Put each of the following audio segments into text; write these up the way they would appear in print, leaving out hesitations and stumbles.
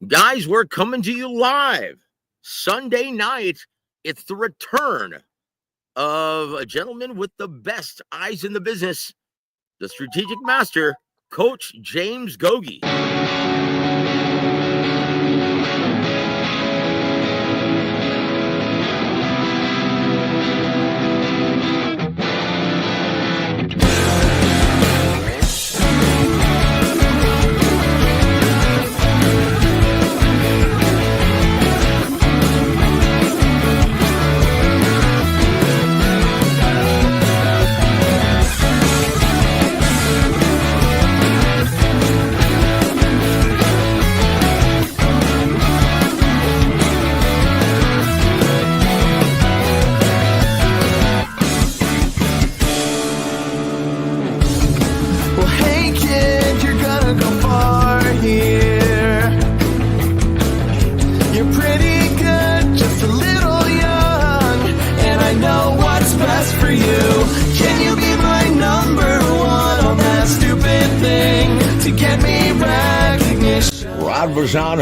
Guys, we're coming to you live Sunday night. It's the return of a gentleman with the best eyes in the business, the strategic master, Coach James GOGUE.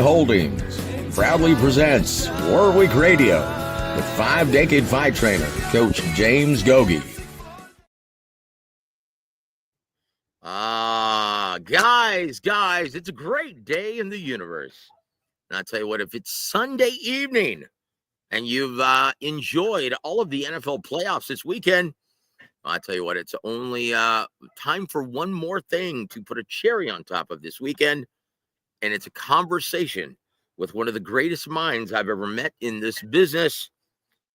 Holdings proudly presents War Week Radio with 5-decade fight trainer, Coach James GOGUE. Guys, it's a great day in the universe. And I'll tell you what, if it's Sunday evening and you've enjoyed all of the NFL playoffs this weekend, I'll tell you what, it's only time for one more thing to put a cherry on top of this weekend. And it's a conversation with one of the greatest minds I've ever met in this business,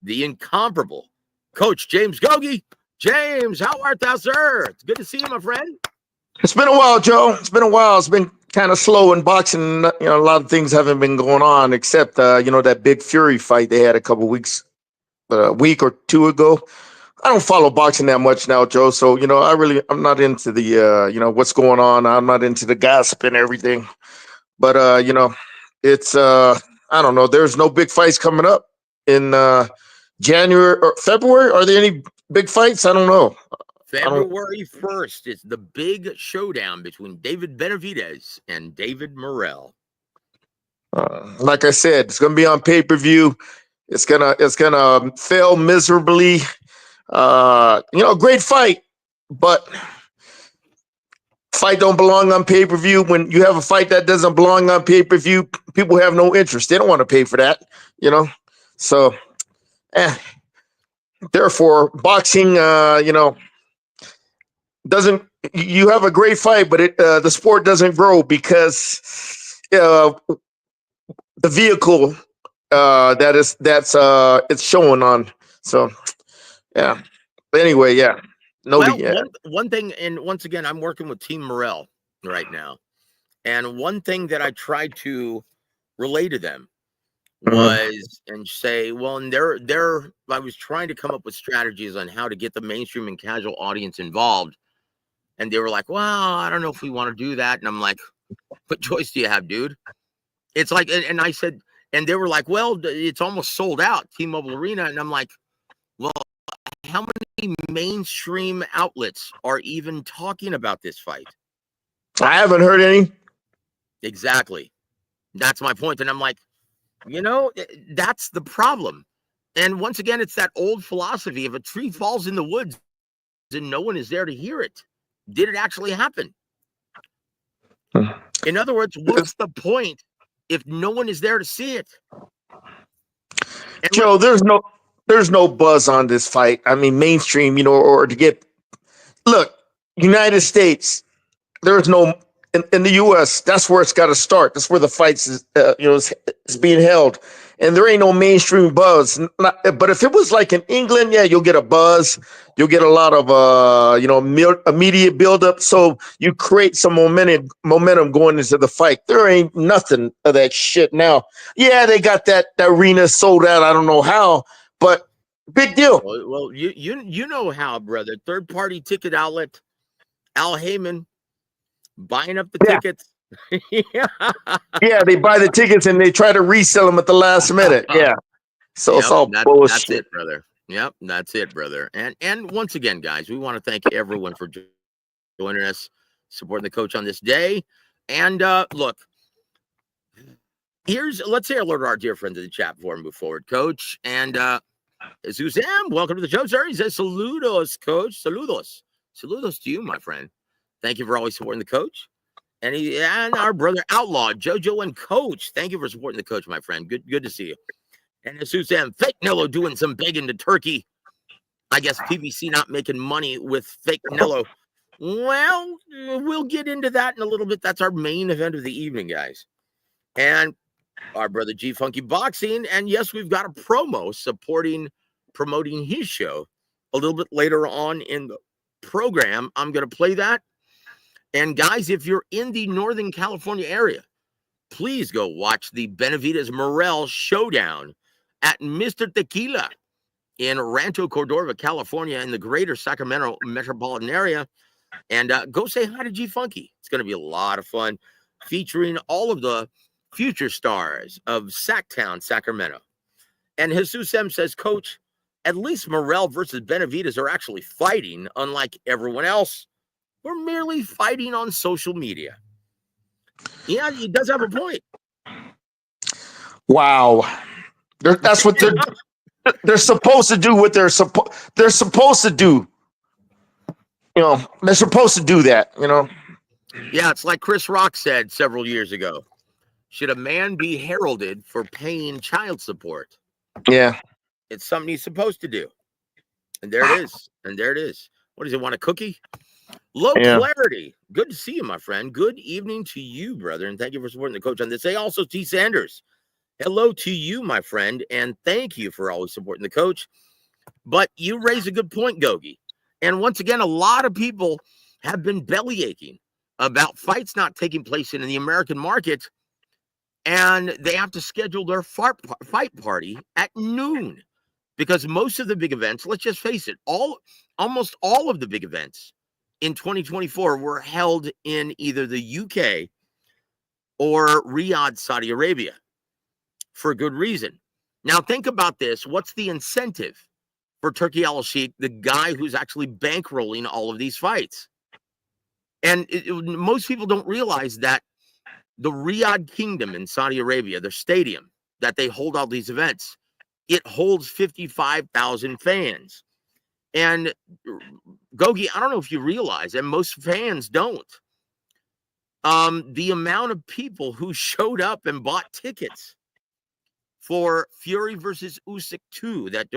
the incomparable Coach James GOGUE. James, how art thou, sir? It's good to see you, my friend. It's been a while, Joe. It's been a while. It's been kind of slow in boxing. A lot of things haven't been going on except, that big Fury fight they had a week or two ago. I don't follow boxing that much now, Joe. So, I'm not into the, what's going on. I'm not into the gossip and everything. But, it's, I don't know. There's no big fights coming up in January or February. Are there any big fights? I don't know. February 1st is the big showdown between David Benavidez and David Morrell. Like I said, it's going to be on pay-per-view. It's gonna fail miserably. Great fight, but fight don't belong on pay-per-view. When you have a fight that doesn't belong on pay-per-view, people have no interest. They don't want to pay for that, So, therefore, boxing, doesn't. You have a great fight, but the sport doesn't grow because the vehicle that's it's showing on. So, yeah. But anyway, yeah. One thing, and once again, I'm working with Team Morrell right now, and one thing that I tried to relay to them was and say, well, and I was trying to come up with strategies on how to get the mainstream and casual audience involved, and they were like, well, I don't know if we want to do that, and I'm like, what choice do you have, dude? It's like, and I said, and they were like, well, it's almost sold out, T-Mobile Arena, and I'm like, well, how many mainstream outlets are even talking about this fight? I haven't heard any. Exactly. That's my point. And I'm like, that's the problem. And once again, it's that old philosophy. If a tree falls in the woods and no one is there to hear it, did it actually happen? In other words, what's the point if no one is there to see it? And Joe, there's no buzz on this fight. I mean, mainstream, or to get United States, there's no in the U.S. That's where it's got to start. That's where the fights is being held, and there ain't no mainstream buzz. But if it was like in England, yeah, you'll get a buzz. You'll get a lot of immediate buildup. So you create some momentum going into the fight. There ain't nothing of that shit now. Yeah, they got that arena sold out. I don't know how. But big deal. Well, you know how, brother. Third-party ticket outlet, Al Heyman, buying up the tickets. Yeah, they buy the tickets and they try to resell them at the last minute. Yeah. So it's all bullshit. That's it, brother. Yep, that's it, brother. And once again, guys, we want to thank everyone for joining us, supporting the coach on this day. And look, let's say hello to our dear friend in the chat before we move forward, Coach. And Suzanne, welcome to the show, sir. He says, saludos, Coach. Saludos. Saludos to you, my friend. Thank you for always supporting the coach. And our brother Outlaw, Jojo and Coach. Thank you for supporting the coach, my friend. Good to see you. And Suzanne, fake Canelo doing some begging to Turkey. I guess PBC not making money with fake Canelo. Well, we'll get into that in a little bit. That's our main event of the evening, guys. And our brother G Funky Boxing. And yes, we've got a promo promoting his show a little bit later on in the program. I'm going to play that. And guys, if you're in the Northern California area, please go watch the Benavides Morel Showdown at Mr. Tequila in Rancho Cordova, California, in the greater Sacramento metropolitan area. And go say hi to G Funky. It's going to be a lot of fun, featuring all of the future stars of Sacktown, Sacramento. And Jesus M says, Coach, at least Morel versus Benavides are actually fighting, unlike everyone else. We're merely fighting on social media. Yeah, he does have a point. Wow. That's what they're supposed to do. What they're supposed to do. You know, they're supposed to do that, you know. Yeah, it's like Chris Rock said several years ago. Should a man be heralded for paying child support? Yeah. It's something he's supposed to do. And there it is. And there it is. What does he want, a cookie? Low Clarity. Good to see you, my friend. Good evening to you, brother. And thank you for supporting the coach on this. Hey, also T. Sanders. Hello to you, my friend. And thank you for always supporting the coach. But you raise a good point, Gogi. And once again, a lot of people have been belly aching about fights not taking place in the American market. And they have to schedule their fight party at noon. Because most of the big events, let's just face it, almost all of the big events in 2024 were held in either the UK or Riyadh, Saudi Arabia, for good reason. Now, think about this. What's the incentive for Turki Al-Sheikh, the guy who's actually bankrolling all of these fights? And most people don't realize that the Riyadh Kingdom in Saudi Arabia, their stadium that they hold all these events, it holds 55,000 fans. And Gogi, I don't know if you realize, and most fans don't, the amount of people who showed up and bought tickets for Fury versus Usyk 2 that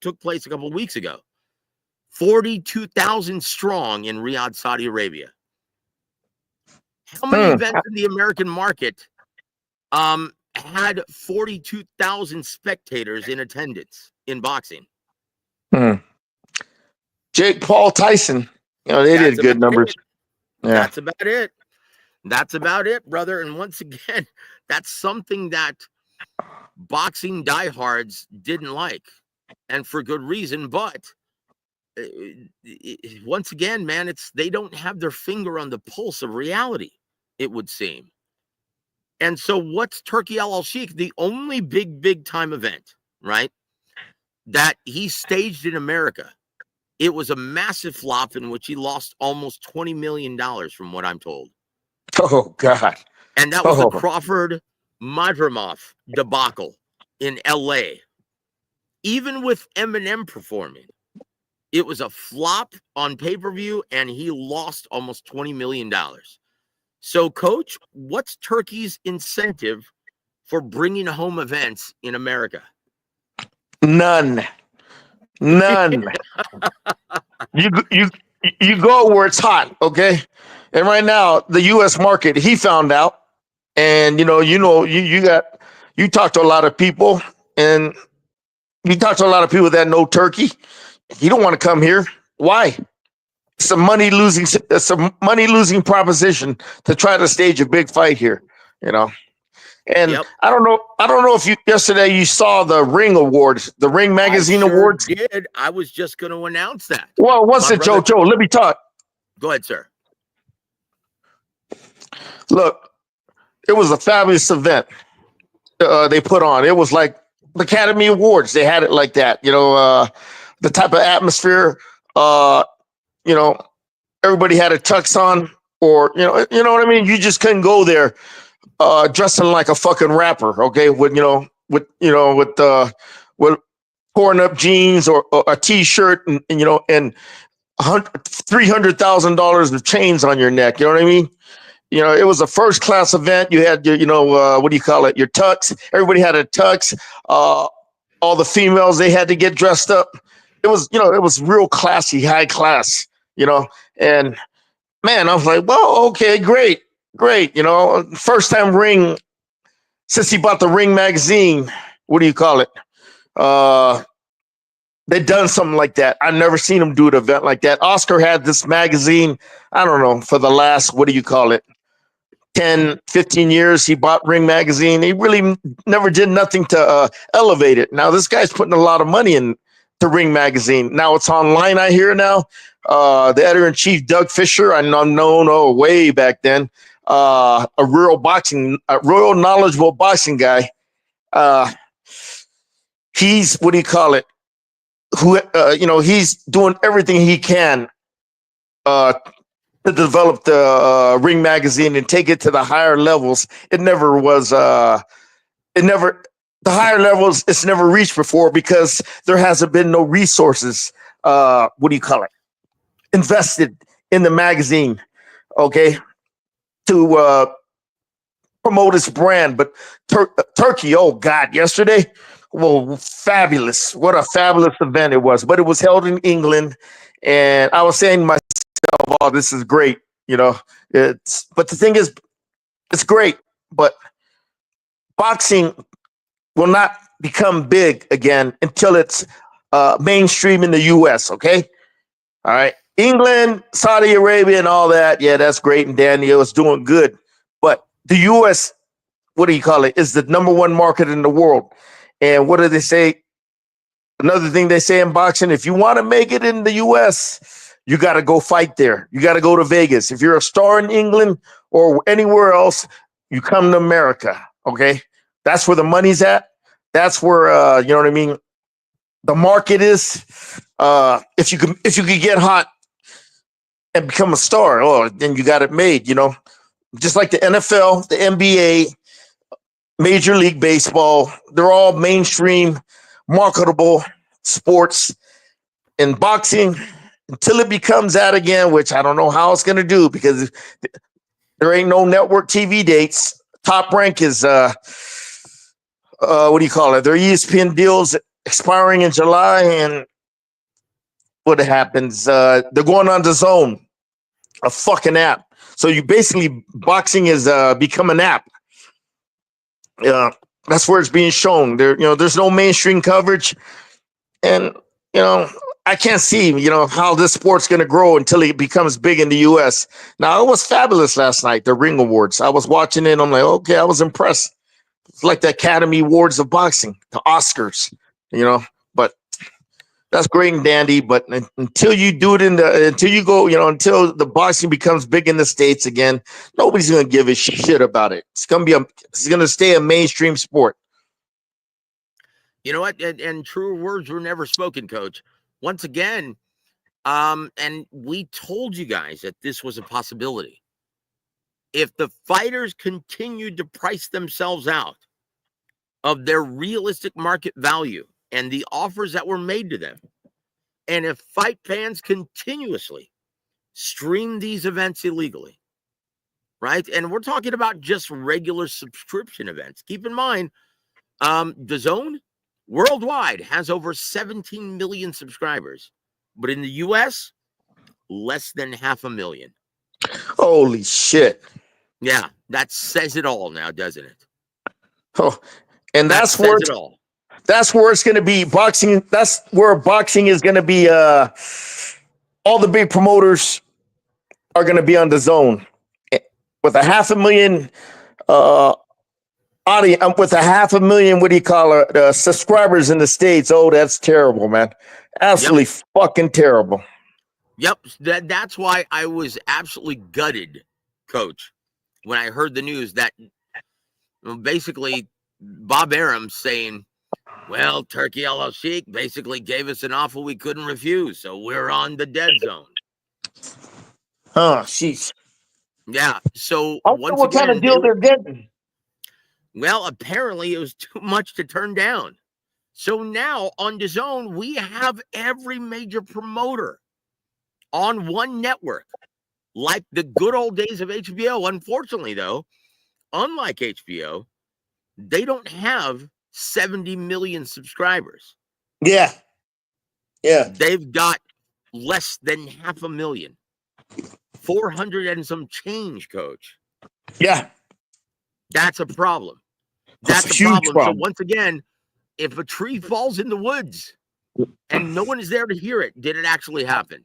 took place a couple of weeks ago. 42,000 strong in Riyadh, Saudi Arabia. How many events in the American market had 42,000 spectators in attendance in boxing? Jake Paul Tyson. You know, they did good numbers. Yeah. That's about it. That's about it, brother. And once again, that's something that boxing diehards didn't like, and for good reason. But once again, man, they don't have their finger on the pulse of reality, it would seem. And so what's Turki Al-Sheikh? The only big time event, right, that he staged in America, it was a massive flop in which he lost almost $20 million from what I'm told. Oh, God. And that was the Crawford Madrimov debacle in LA. Even with Eminem performing, it was a flop on pay-per-view, and he lost almost $20 million. So, Coach, what's Turkey's incentive for bringing home events in America? None. You go where it's hot, okay? And right now, the U.S. market, he found out, and you talk to a lot of people, and you talk to a lot of people that know Turkey. You don't want to come here. Why? It's a money losing proposition to try to stage a big fight here, you know. And I don't know if yesterday you saw the Ring Awards, the Ring Magazine Awards. Did. I was just going to announce that. Well, what's it, Joe? Let me talk. Go ahead, sir. Look, it was a fabulous event they put on. It was like the Academy Awards. They had it like that, you know, the type of atmosphere, you know, everybody had a tux on, or, you know what I mean? You just couldn't go there dressing like a fucking rapper, okay, with torn up jeans or a t-shirt and $300,000 of chains on your neck. You know what I mean? It was a first class event. You had your, what do you call it? Your tux. Everybody had a tux. All the females, they had to get dressed up. It was real classy, high class, and man, I was like, well, okay, great. First time ring since he bought the Ring magazine. What do you call it? They done something like that. I've never seen him do an event like that. Oscar had this magazine, I don't know, for the last, what do you call it? 10, 15 years. He bought Ring magazine. He really never did nothing to elevate it. Now this guy's putting a lot of money in the Ring magazine. Now it's online, I hear now. The editor-in-chief, Doug Fisher, I've known way back then. A real knowledgeable boxing guy. He's, what do you call it? He's doing everything he can to develop the Ring magazine and take it to the higher levels. The higher levels it's never reached before because there hasn't been no resources. What do you call it? Invested in the magazine, okay, to promote its brand. But Turkey, oh God, yesterday, well, fabulous! What a fabulous event it was. But it was held in England, and I was saying to myself, "Oh, this is great." But the thing is, it's great, but boxing will not become big again until it's mainstream in the U.S. Okay, all right. England, Saudi Arabia, and all that. Yeah, that's great, and Daniel is doing good. But the U.S., what do you call it, is the number one market in the world. And what do they say? Another thing they say in boxing, if you want to make it in the U.S., you got to go fight there. You got to go to Vegas. If you're a star in England or anywhere else, you come to America, okay? That's where the money's at. That's where, you know what I mean, the market is. If you could get hot and become a star, oh, then you got it made, Just like the NFL, the NBA, Major League Baseball, they're all mainstream, marketable sports. In boxing, until it becomes that again, which I don't know how it's going to do because there ain't no network TV dates. Top Rank is, what do you call it? Their ESPN deals expiring in July, and what happens? They're going on the Zone, a fucking app. So you basically, boxing is become an app. That's where it's being shown. There's no mainstream coverage, and I can't see how this sport's going to grow until it becomes big in the U.S. Now it was fabulous last night, the Ring Awards. I was watching it. And I'm like, okay, I was impressed. It's like the Academy Awards of boxing, the Oscars, But that's great and dandy. But until you do it until you go, until the boxing becomes big in the States again, nobody's going to give a shit about it. It's going to stay a mainstream sport. You know what? And truer words were never spoken, Coach. Once again, and we told you guys that this was a possibility. If the fighters continued to price themselves out of their realistic market value and the offers that were made to them, and if fight fans continuously stream these events illegally, right? And we're talking about just regular subscription events. Keep in mind, the Zone worldwide has over 17 million subscribers, but in the U.S., less than 500,000. Holy shit. Yeah, that says it all now, doesn't it? Oh, and that's where it's going to be boxing. That's where boxing is going to be. All the big promoters are going to be on the Zone with 500,000 audience, with 500,000. What do you call it? Subscribers in the States. Oh, that's terrible, man. Absolutely fucking terrible. Yep, that's why I was absolutely gutted, Coach, when I heard the news that basically Bob Arum's saying, well, Turkey Al-Sheikh basically gave us an offer we couldn't refuse, so we're on the dead zone. Oh, jeez. Yeah, so I wonder what kind of deal they're getting. Well, apparently it was too much to turn down. So now on DAZN, we have every major promoter on one network, like the good old days of HBO. Unfortunately, though, unlike HBO, they don't have 70 million subscribers. Yeah. Yeah. They've got less than 500,000. 400 and some change, coach. Yeah. That's a problem. That's a That's a huge problem. So problem. once again, if a tree falls in the woods and no one is there to hear it, did it actually happen?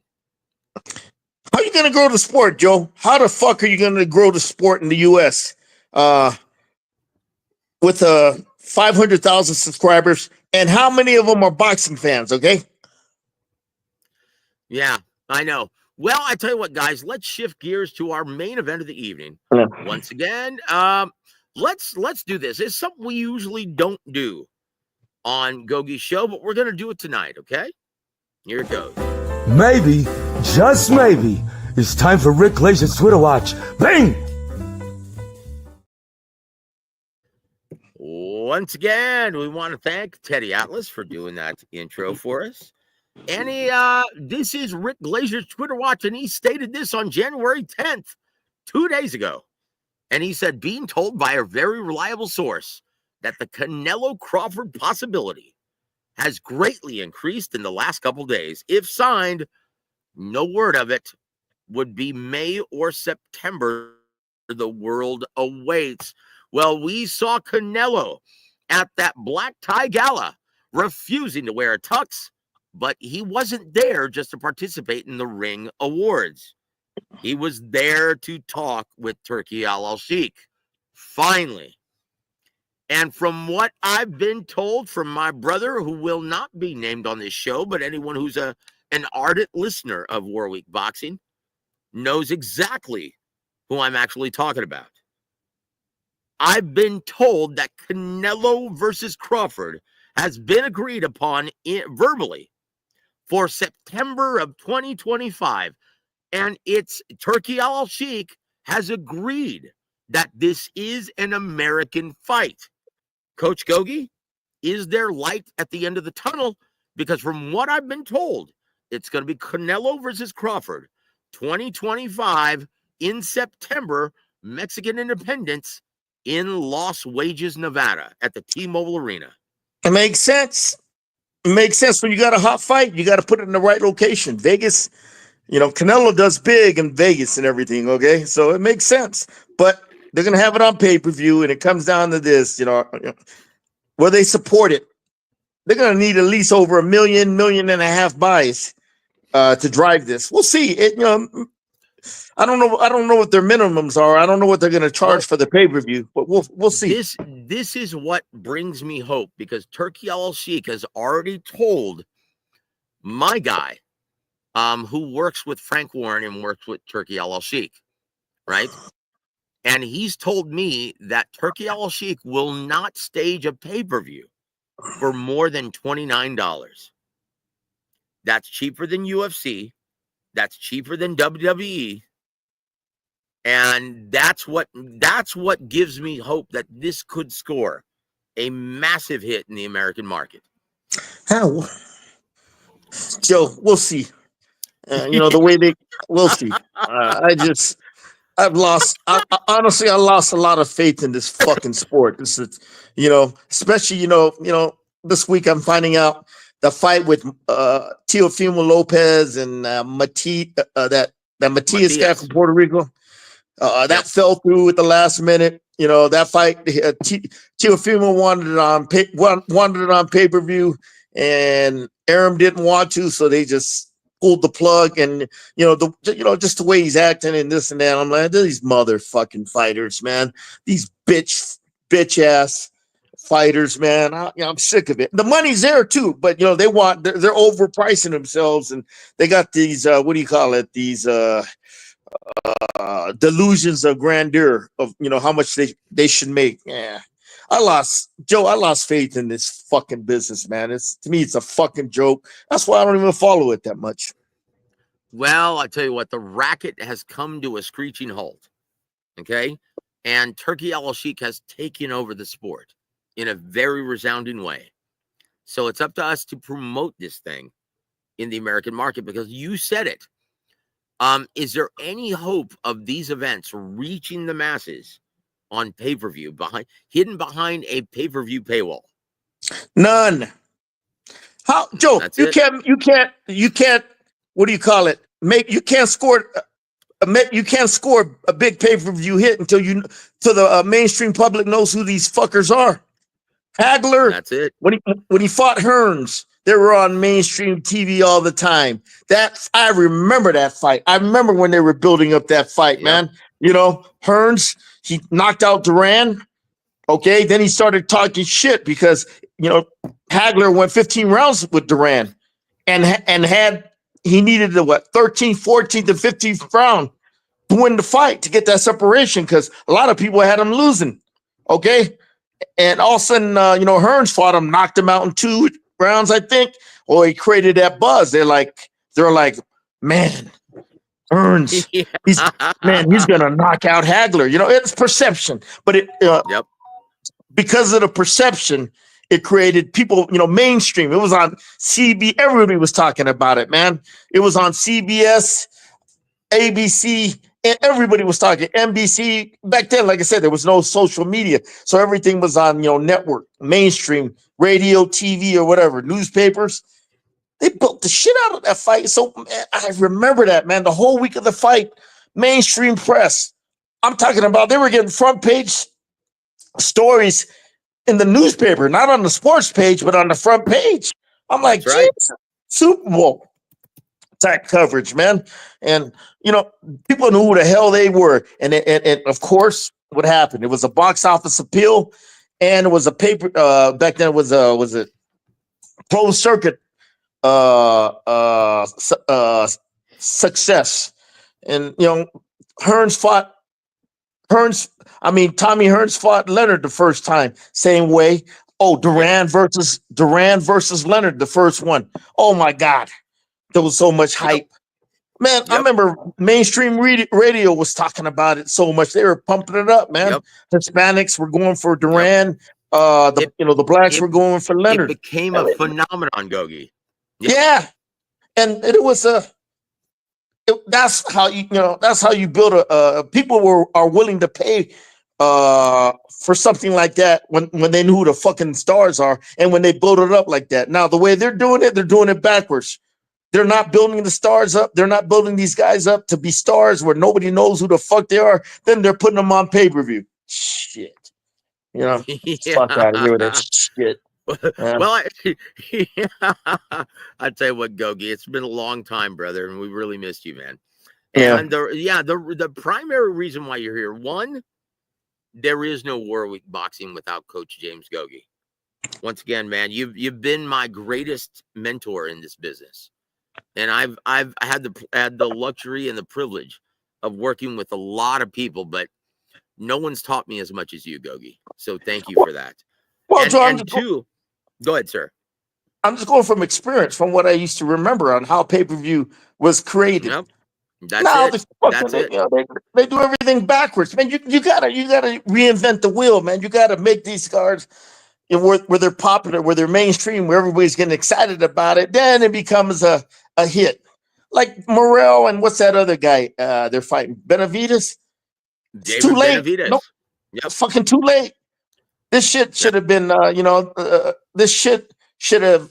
How are you going to grow the sport, Joe? How the fuck are you going to grow the sport in the U.S. With 500,000 subscribers? And how many of them are boxing fans, okay? Yeah, I know. Well, I tell you what, guys, let's shift gears to our main event of the evening. Yeah. Once again, let's do this. It's something we usually don't do on GOGUE show, but we're going to do it tonight, okay? Here it goes. Maybe, just maybe, it's time for Rick Glazer's Twitter watch. Bang! Once again, we want to thank Teddy Atlas for doing that intro for us. And this is Rick Glazer's Twitter watch, and he stated this on January 10th, 2 days ago. And he said, being told by a very reliable source that the Canelo Crawford possibility has greatly increased in the last couple days. If signed, no word of it, would be May or September. The world awaits. Well, we saw Canelo at that black tie gala refusing to wear a tux, but he wasn't there just to participate in the ring awards. He was there to talk with Turki Al-Sheikh. Finally. And from what I've been told from my brother, who will not be named on this show, but anyone who's an ardent listener of War Week Boxing knows exactly who I'm actually talking about. I've been told that Canelo versus Crawford has been agreed upon verbally for September of 2025. And it's Turki Al-Sheikh has agreed that this is an American fight. Coach GOGUE, is there light at the end of the tunnel? Because from what I've been told, it's going to be Canelo versus Crawford, 2025 in September, Mexican Independence in Las Vegas, Nevada, at the T-Mobile Arena. It makes sense. It makes sense. When you got a hot fight, you got to put it in the right location. Vegas, Canelo does big in Vegas and everything, okay? So it makes sense. But they're going to have it on pay-per-view, and it comes down to this, where they support it. They're going to need at least over 1 million, 1.5 million buys to drive this. We'll see. I don't know what their minimums are. I don't know what they're going to charge for the pay-per-view, but we'll see. This is what brings me hope, because Turki Al-Sheikh has already told my guy, who works with Frank Warren and works with Turki Al-Sheikh, right? And he's told me that Turki Al-Sheikh will not stage a pay-per-view for more than $29. That's cheaper than UFC. That's cheaper than WWE. And that's what gives me hope that this could score a massive hit in the American market. How? Joe, we'll see. The way we'll see. Honestly, I lost a lot of faith in this fucking sport. This is, especially, this week I'm finding out the fight with Teofimo Lopez and that Matias guy from Puerto Rico. That fell through at the last minute. That fight, Teofimo wanted it on pay-per-view, and Arum didn't want to, so they just pulled the plug. And just the way he's acting and this and that, I'm like, these motherfucking fighters, man, these bitch ass fighters, man. I'm sick of it. The money's there too, but they're overpricing themselves, and they got these what do you call it? These delusions of grandeur of how much they should make. Yeah. I lost faith in this fucking business, man. To me, it's a fucking joke. That's why I don't even follow it that much. Well, I tell you what, the racket has come to a screeching halt. Okay. And Turkey Al-Sheikh has taken over the sport in a very resounding way. So it's up to us to promote this thing in the American market, because you said it. Is there any hope of these events reaching the masses on pay-per-view, hidden behind a pay-per-view paywall? None. How, Joe? That's You it. can't. What do you call it? You can't score. You can't score a big pay-per-view hit until the mainstream public knows who these fuckers are. Hagler. That's it. When he fought Hearns, they were on mainstream TV all the time. I remember that fight. I remember when they were building up that fight, man. You know, Hearns, he knocked out Duran. Okay, then he started talking shit because, you know, Hagler went 15 rounds with Duran and he needed the 13th, 14th, and 15th round to win the fight to get that separation, because a lot of people had him losing. Okay. And all of a sudden, Hearns fought him, knocked him out in 2 rounds, I think. Or he created that buzz. They're like, man, Hearns, he's gonna knock out Hagler. You know, it's perception, but because of the perception, it created people. You know, mainstream. It was on CB. Everybody was talking about it, man. It was on CBS, ABC. And everybody was talking. NBC back then, like I said, there was no social media, so everything was on network, mainstream, radio, TV, or whatever, newspapers. They built the shit out of that fight. So man, I remember that, man. The whole week of the fight, mainstream press. I'm talking about they were getting front page stories in the newspaper, not on the sports page, but on the front page. I'm like, That's right. Super Bowl type coverage, man. And people knew who the hell they were. And of course, what happened? It was a box office appeal, and it was a paper. Back then, it was a closed circuit success. And Tommy Hearns fought Leonard the first time, same way. Oh, Duran versus Leonard, the first one. Oh my God, there was so much hype. Man, I remember mainstream radio was talking about it so much. They were pumping it up, man. Hispanics were going for Duran. The blacks were going for Leonard. It became a phenomenon, GOGUE. Yeah. And it was that's how you build people are willing to pay for something like that when they knew who the fucking stars are, and when they build it up like that. Now the way they're doing it backwards. They're not building the stars up. They're not building these guys up to be stars where nobody knows who the fuck they are. Then they're putting them on pay-per-view. Shit. Fuck out of here with that shit. Well, I tell you what, GOGUE, it's been a long time, brother, and we really missed you, man. And the primary reason why you're here, one, there is no Warwick boxing without Coach James GOGUE. Once again, man, you've been my greatest mentor in this business. And I've had the luxury and the privilege of working with a lot of people, but no one's taught me as much as you, GOGUE. So thank you for that. Well, Go ahead, sir. I'm just going from experience, from what I used to remember on how pay-per-view was created. Yep. That's it. They do everything backwards, man. You gotta reinvent the wheel, man. You gotta make these cards where they're popular, where they're mainstream, where everybody's getting excited about it. Then it becomes a hit. Like Morrell and what's that other guy they're fighting? Benavidez? It's too late. No, fucking too late. This shit should have been, this shit should have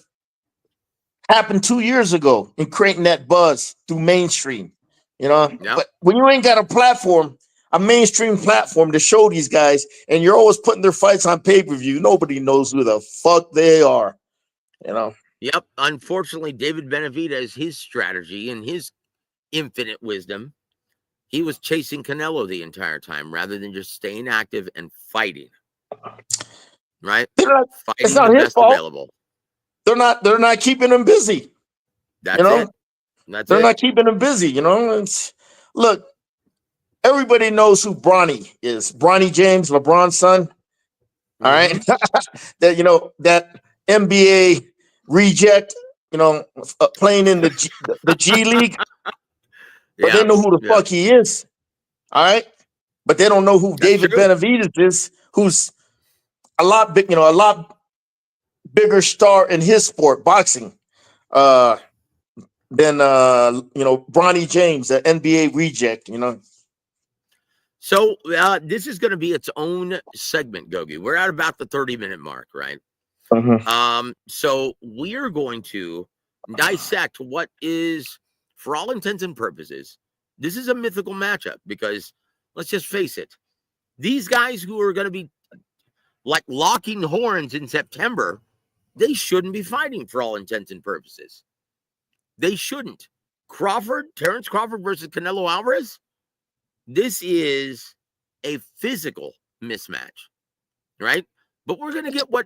happened 2 years ago in creating that buzz through mainstream, But when you ain't got a platform, a mainstream platform to show these guys, and you're always putting their fights on pay-per-view, nobody knows who the fuck they are, Yep. Unfortunately, David Benavidez, his strategy and his infinite wisdom, he was chasing Canelo the entire time rather than just staying active and fighting. Right? It's not his fault. Available. They're not keeping him busy. That's it. They're not keeping him busy. Look, everybody knows who Bronny is. Bronny James, LeBron's son. All right, that NBA reject. Playing in the G League, but they know who the fuck he is. All right. but they don't know who That's David true. Benavidez is, who's a lot big, a lot bigger star in his sport, boxing, than Bronny James, the NBA reject. So this is going to be its own segment, Gogi. We're at about the 30-minute mark, right? So we're going to dissect what is, for all intents and purposes, this is a mythical matchup, because let's just face it, these guys who are going to be like locking horns in September, they shouldn't be fighting for all intents and purposes. They shouldn't. Terrence Crawford versus Canelo Alvarez, this is a physical mismatch, right? But we're gonna get we're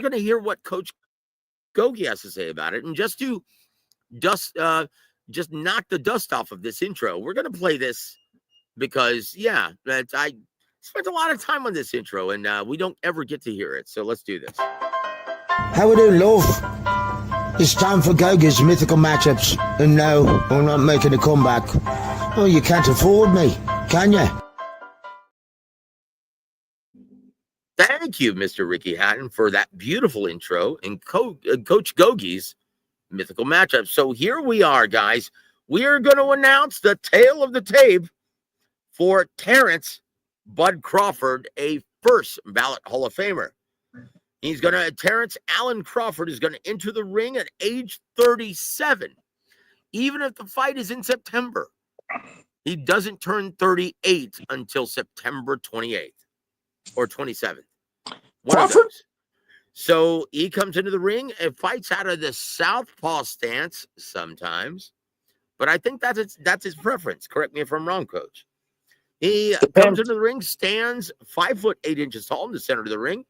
gonna hear what Coach Gogi has to say about it, and just to just knock the dust off of this intro, we're gonna play this because I spent a lot of time on this intro, and we don't ever get to hear it. So let's do this. How we doing, love? It's time for Gogue's mythical matchups, and no, I'm not making a comeback. Oh, you can't afford me, can you? Thank you, Mr. Ricky Hatton, for that beautiful intro and Coach Gogi's mythical matchup. So here we are, guys. We are going to announce the tail of the tape for Terrence Bud Crawford, a first ballot Hall of Famer. Terrence Allen Crawford is going to enter the ring at age 37. Even if the fight is in September, he doesn't turn 38 until September 28th or 27th. One of those. So he comes into the ring and fights out of the southpaw stance sometimes, but I think that's his preference. Correct me if I'm wrong, Coach. He comes into the ring, stands 5'8" tall in the center of the ring,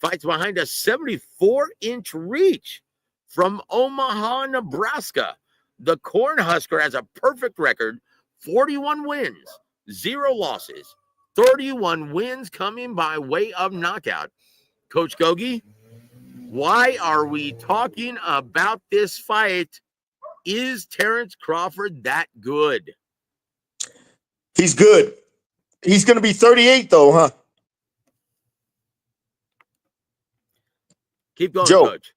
fights behind a 74-inch reach from Omaha, Nebraska. The Cornhusker has a perfect record, 41 wins, 0 losses, 31 wins coming by way of knockout. Coach Gogi, why are we talking about this fight? Is Terrence Crawford that good? He's good. He's going to be 38, though, huh? Keep going, Joe. Coach.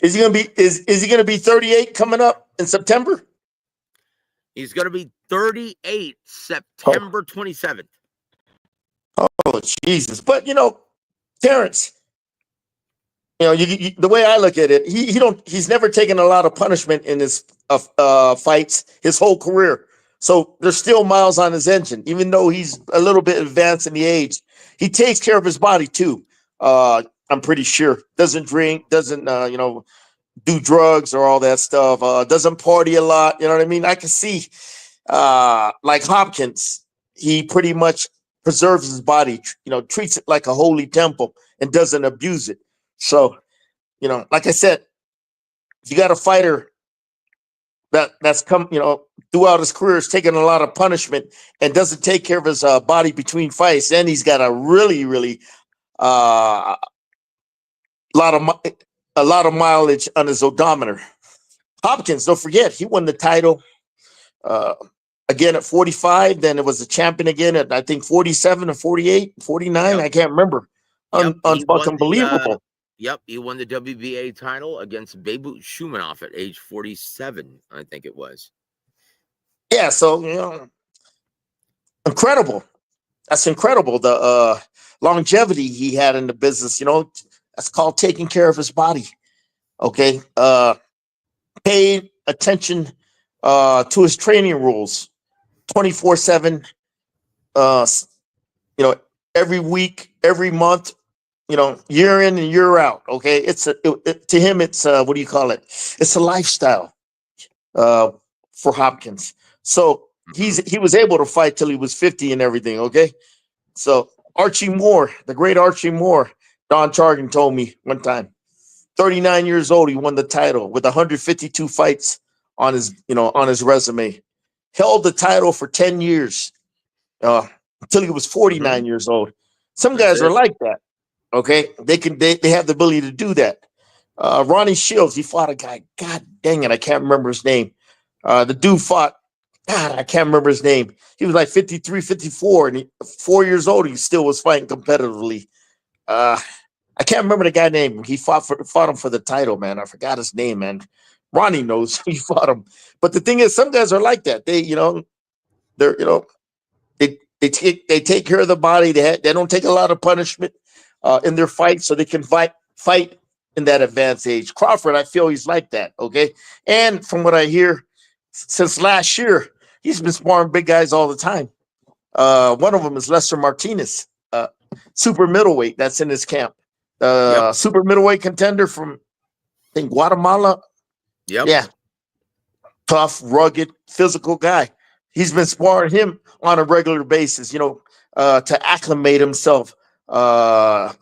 Is he going to be is he going to be 38 coming up in September? He's going to be 38 September 27th. Oh, Jesus. But, Terrence, the way I look at it, he's never taken a lot of punishment in his fights his whole career. So there's still miles on his engine, even though he's a little bit advanced in the age. He takes care of his body too. I'm pretty sure. Doesn't drink, doesn't do drugs or all that stuff. Doesn't party a lot. You know what I mean? I can see like Hopkins, he pretty much preserves his body, treats it like a holy temple and doesn't abuse it. So, like I said, you got a fighter that's come, throughout his career, has taken a lot of punishment and doesn't take care of his body between fights. And he's got a really, really a lot of mileage on his odometer. Hopkins, don't forget, he won the title again at 45. Then it was a champion again at, I think, 47 or 48, 49. Yep. I can't remember. Unfucking believable. He won the WBA title against Beirut Shumanov at age 47, I think it was. Yeah, so, incredible. That's incredible. The longevity he had in the business, that's called taking care of his body. Okay. Paid attention to his training rules 24/7, every week, every month, year in and year out. Okay. To him, it's what do you call it? It's a lifestyle for Hopkins. So he was able to fight till he was 50 and everything. Okay. So Archie Moore, the great Archie Moore, Don Chargan told me one time, 39 years old, he won the title with 152 fights on his resume. Held the title for 10 years until he was 49 years old. Some guys are like that. Okay, they have the ability to do that. Ronnie Shields, he fought a guy. God dang it, I can't remember his name. The dude fought God, I can't remember his name. He was like 53, 54, and 4 years old. He still was fighting competitively. I can't remember the guy name. He fought him for the title, man. I forgot his name, man. Ronnie knows he fought him. But the thing is, some guys are like that. They're they take care of the body. They don't take a lot of punishment in their fights, so they can fight in that advanced age. Crawford, I feel he's like that. Okay, and from what I hear, since last year, he's been sparring big guys all the time. One of them is Lester Martinez, super middleweight. That's in his camp. Yep. Super middleweight contender from, I think, Guatemala. Yep. Yeah, tough, rugged, physical guy. He's been sparring him on a regular basis, to acclimate himself, to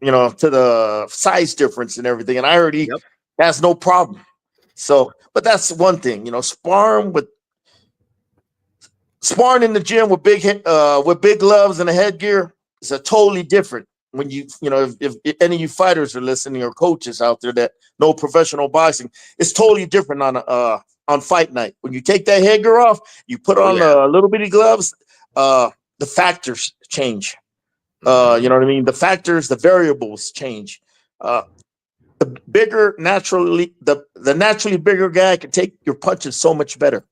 the size difference and everything. And I heard he Yep. has no problem. So, but that's one thing, sparring in the gym with big gloves and a headgear is a totally different. When if any of you fighters are listening or coaches out there that know professional boxing, it's totally different on fight night. When you take that headgear off, you put on little bitty gloves, the factors change. You know what I mean? The factors, the variables change. The naturally bigger guy can take your punches so much better.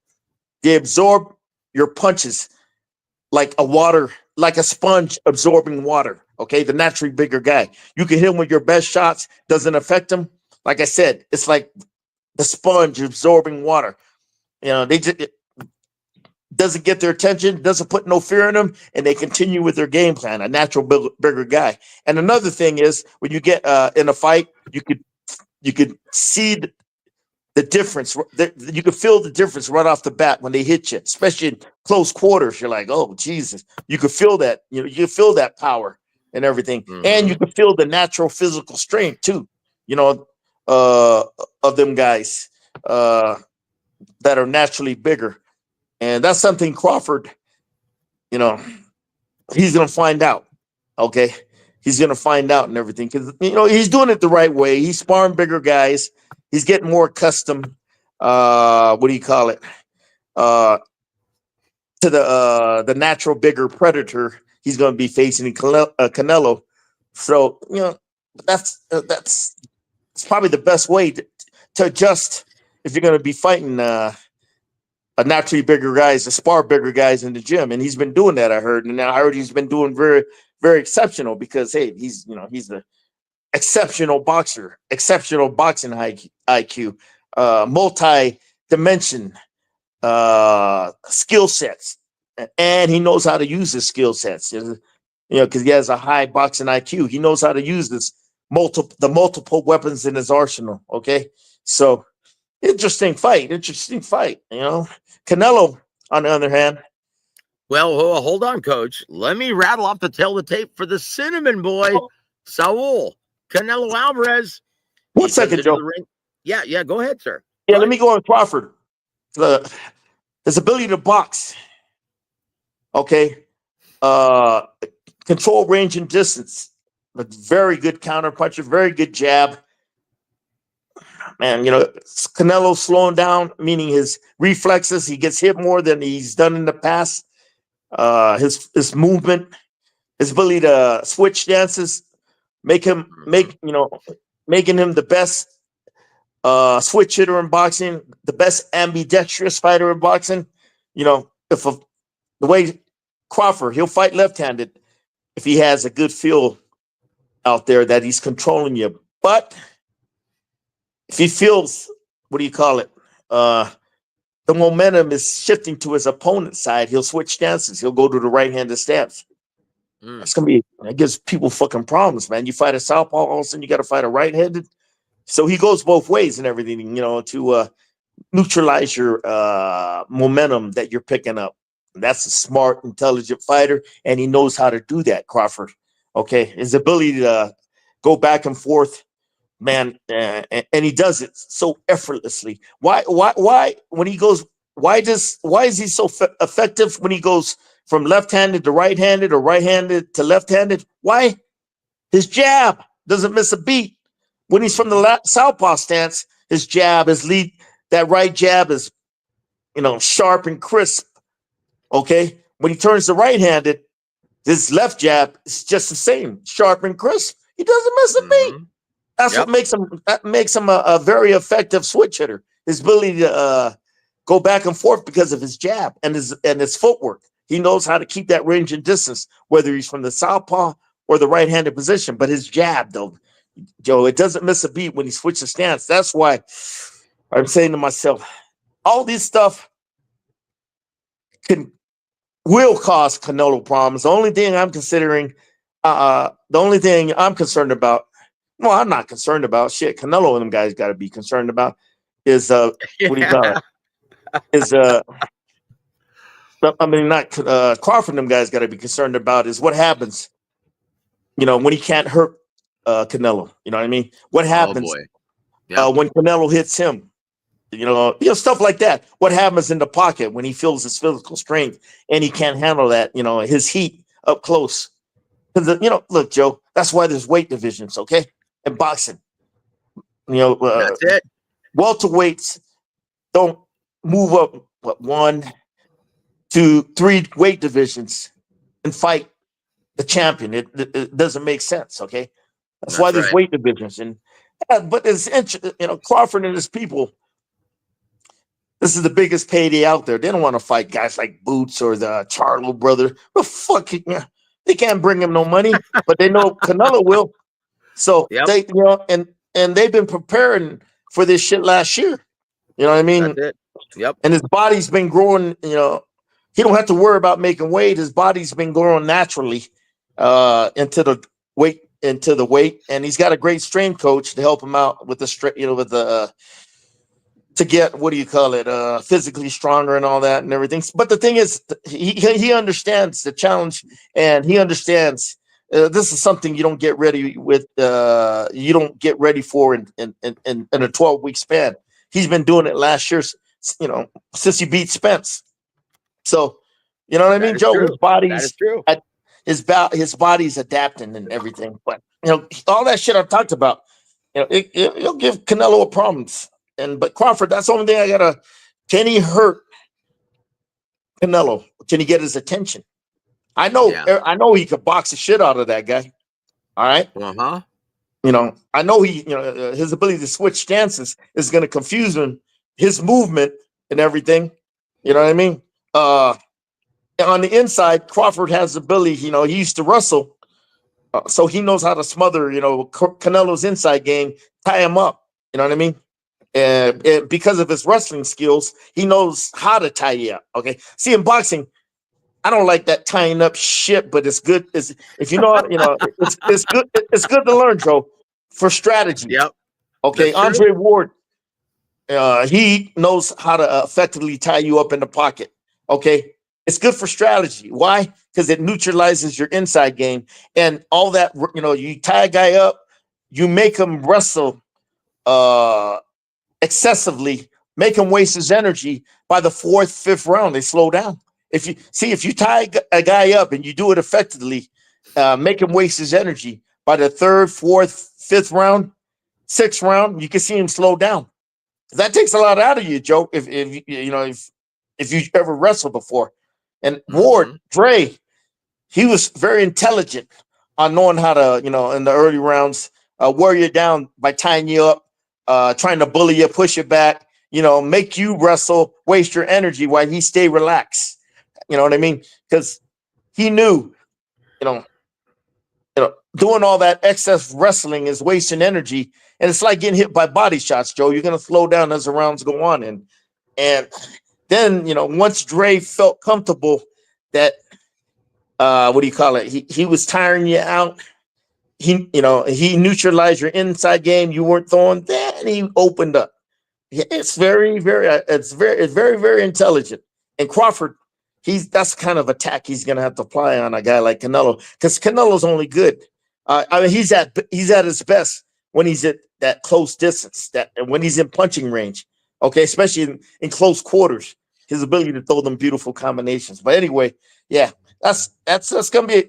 They absorb your punches like a sponge absorbing water. Okay, the naturally bigger guy. You can hit him with your best shots, doesn't affect him. Like I said, it's like the sponge absorbing water. It doesn't get their attention, doesn't put no fear in them, and they continue with their game plan. A natural bigger guy. And another thing is, when you get in a fight, you could see the difference. You can feel the difference right off the bat when they hit you, especially in close quarters. You're like, oh Jesus! You can feel that. You can feel that power and everything, and you can feel the natural physical strength too. Of them guys that are naturally bigger, and that's something Crawford, he's gonna find out. Okay, he's gonna find out and everything because he's doing it the right way. He's sparring bigger guys. He's getting more accustomed. What do you call it? To the natural bigger predator he's going to be facing in Canelo. So that's it's probably the best way to adjust if you're going to be fighting a naturally bigger guys, to spar bigger guys in the gym. And he's been doing that, I heard. And now I heard he's been doing very, very exceptional because hey, he's the exceptional boxer, exceptional boxing IQ, multi-dimension skill sets, and he knows how to use his skill sets. Because he has a high boxing IQ. He knows how to use the multiple weapons in his arsenal. Okay, so interesting fight. Canelo, on the other hand. Well, hold on, Coach. Let me rattle off the tape for the Cinnamon Boy, Saul Canelo Alvarez. 1 second, Joe. Yeah, go ahead, sir. Yeah, let me go on Crawford. His ability to box. Okay. Control range and distance. A very good counter puncher, very good jab. Man, Canelo slowing down, meaning his reflexes. He gets hit more than he's done in the past. His movement, his ability to switch stances, making him the best switch hitter in boxing, the best ambidextrous fighter in boxing. The way Crawford, he'll fight left-handed if he has a good feel out there that he's controlling you. But if he feels, the momentum is shifting to his opponent's side, he'll switch stances. He'll go to the right-handed stance. That gives people fucking problems, man. You fight a southpaw, all of a sudden you got to fight a right-handed. So he goes both ways and everything, to neutralize your momentum that you're picking up. And that's a smart, intelligent fighter, and he knows how to do that, Crawford. Okay, his ability to go back and forth, man, and he does it so effortlessly. Why when he goes? Why is he so effective when he goes from left-handed to right-handed or right-handed to left-handed? Why? His jab doesn't miss a beat. When he's from the southpaw stance, his jab, his lead, that right jab is sharp and crisp. Okay, when he turns to right-handed, this left jab is just the same, sharp and crisp. He doesn't miss a beat. That's what makes him. That makes him a very effective switch hitter. His ability to go back and forth because of his jab and his footwork. He knows how to keep that range and distance, whether he's from the southpaw or the right-handed position. But his jab, though, Joe, it doesn't miss a beat when he switches stance. That's why I'm saying to myself, all this stuff will cause Canelo problems. The only thing I'm concerned about, well, I'm not concerned about shit. Canelo and them guys got to be concerned about is what do you call it? Is not Crawford and them guys got to be concerned about is what happens, when he can't hurt Canelo. You know what I mean? What happens when Canelo hits him? Stuff like that. What happens in the pocket when he feels his physical strength and he can't handle that, his heat up close. Because, look, Joe, that's why there's weight divisions, okay? In boxing. That's it. Welterweights don't move up, 1, 2, 3 weight divisions and fight the champion. It doesn't make sense, okay? That's why there's weight divisions. But it's interesting, Crawford and his people, this is the biggest payday out there. They don't want to fight guys like Boots or the Charlo brother. Well, fuck it, they can't bring him no money, but they know Canelo will. So they, and they've been preparing for this shit last year. You know what I mean? That's it. Yep. And his body's been growing. He don't have to worry about making weight. His body's been growing naturally into the weight, and he's got a great strength coach to help him out with the to get, what do you call it, physically stronger and all that and everything. But the thing is, he understands the challenge, and he understands this is something you don't get ready with. You don't get ready for in a 12-week span. He's been doing it last year, since he beat Spence. So, you know what I mean, Joe? True. His body's that is true. His body's adapting and everything. But all that shit I talked about, it'll give Canelo problems. But Crawford, that's the only thing can he hurt Canelo? Can he get his attention? I know he could box the shit out of that guy. All right. I know his ability to switch stances is going to confuse him, his movement and everything. You know what I mean? On the inside, Crawford has the ability, he used to wrestle. So he knows how to smother, Canelo's inside game, tie him up. You know what I mean? And because of his wrestling skills, he knows how to tie you up. Okay. See, in boxing, I don't like that tying up shit, but it's good. If it's good. It's good to learn, Joe, for strategy. Yep. Okay. Andre Ward, he knows how to effectively tie you up in the pocket. Okay. It's good for strategy. Why? Because it neutralizes your inside game and all that. You tie a guy up, you make him wrestle excessively, make him waste his energy. By the 4th, 5th round, they slow down. If you tie a guy up and you do it effectively, make him waste his energy. By the 3rd, 4th, 5th round, 6th round, you can see him slow down. That takes a lot out of you, Joe. If you ever wrestled before. And Ward, Dre, he was very intelligent on knowing how to, in the early rounds, wear you down by tying you up, trying to bully you, push you back, make you wrestle, waste your energy while he stay relaxed. You know what I mean? Because he knew, doing all that excess wrestling is wasting energy. And it's like getting hit by body shots, Joe. You're going to slow down as the rounds go on. And then, once Dre felt comfortable that, what do you call it? He was tiring you out. He neutralized your inside game. You weren't throwing. Then he opened up. It's very, very intelligent. And Crawford, that's the kind of attack he's going to have to apply on a guy like Canelo, because Canelo's only good. He's at his best when he's at that close distance, when he's in punching range. Okay, especially in close quarters, his ability to throw them beautiful combinations. But anyway, yeah, that's gonna be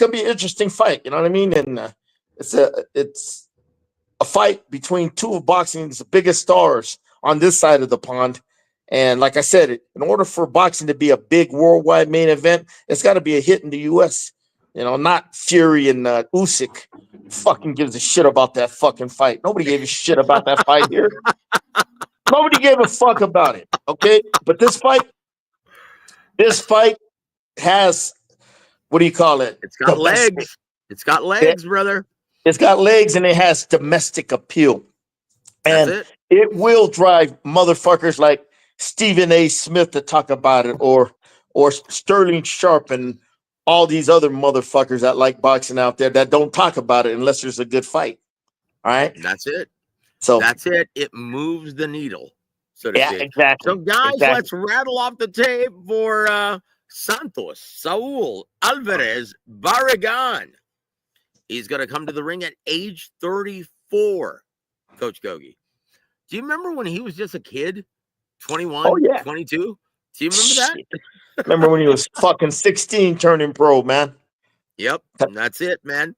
an interesting fight. You know what I mean? And it's a fight between two of boxing's biggest stars on this side of the pond, And like I said, in order for boxing to be a big worldwide main event, it's got to be a hit in the U.S. Not Fury and Usyk. Fucking gives a shit about that fucking fight. Nobody gave a shit about that fight here. Nobody gave a fuck about it. Okay, but this fight has, what do you call it? It's got legs. It's got legs, brother. It's got legs and it has domestic appeal. That's And it will drive motherfuckers like Stephen A. Smith to talk about it, or Sterling Sharp and all these other motherfuckers that like boxing out there that don't talk about it unless there's a good fight. All right. That's it. So that's it. It moves the needle, so to speak. Exactly. So, guys, let's rattle off the tape for Saul Alvarez Barragan. He's going to come to the ring at age 34, Coach Gogi. Do you remember when he was just a kid? 21, 22? Do you remember that? Remember when he was fucking 16 turning pro, man? Yep, that's it, man.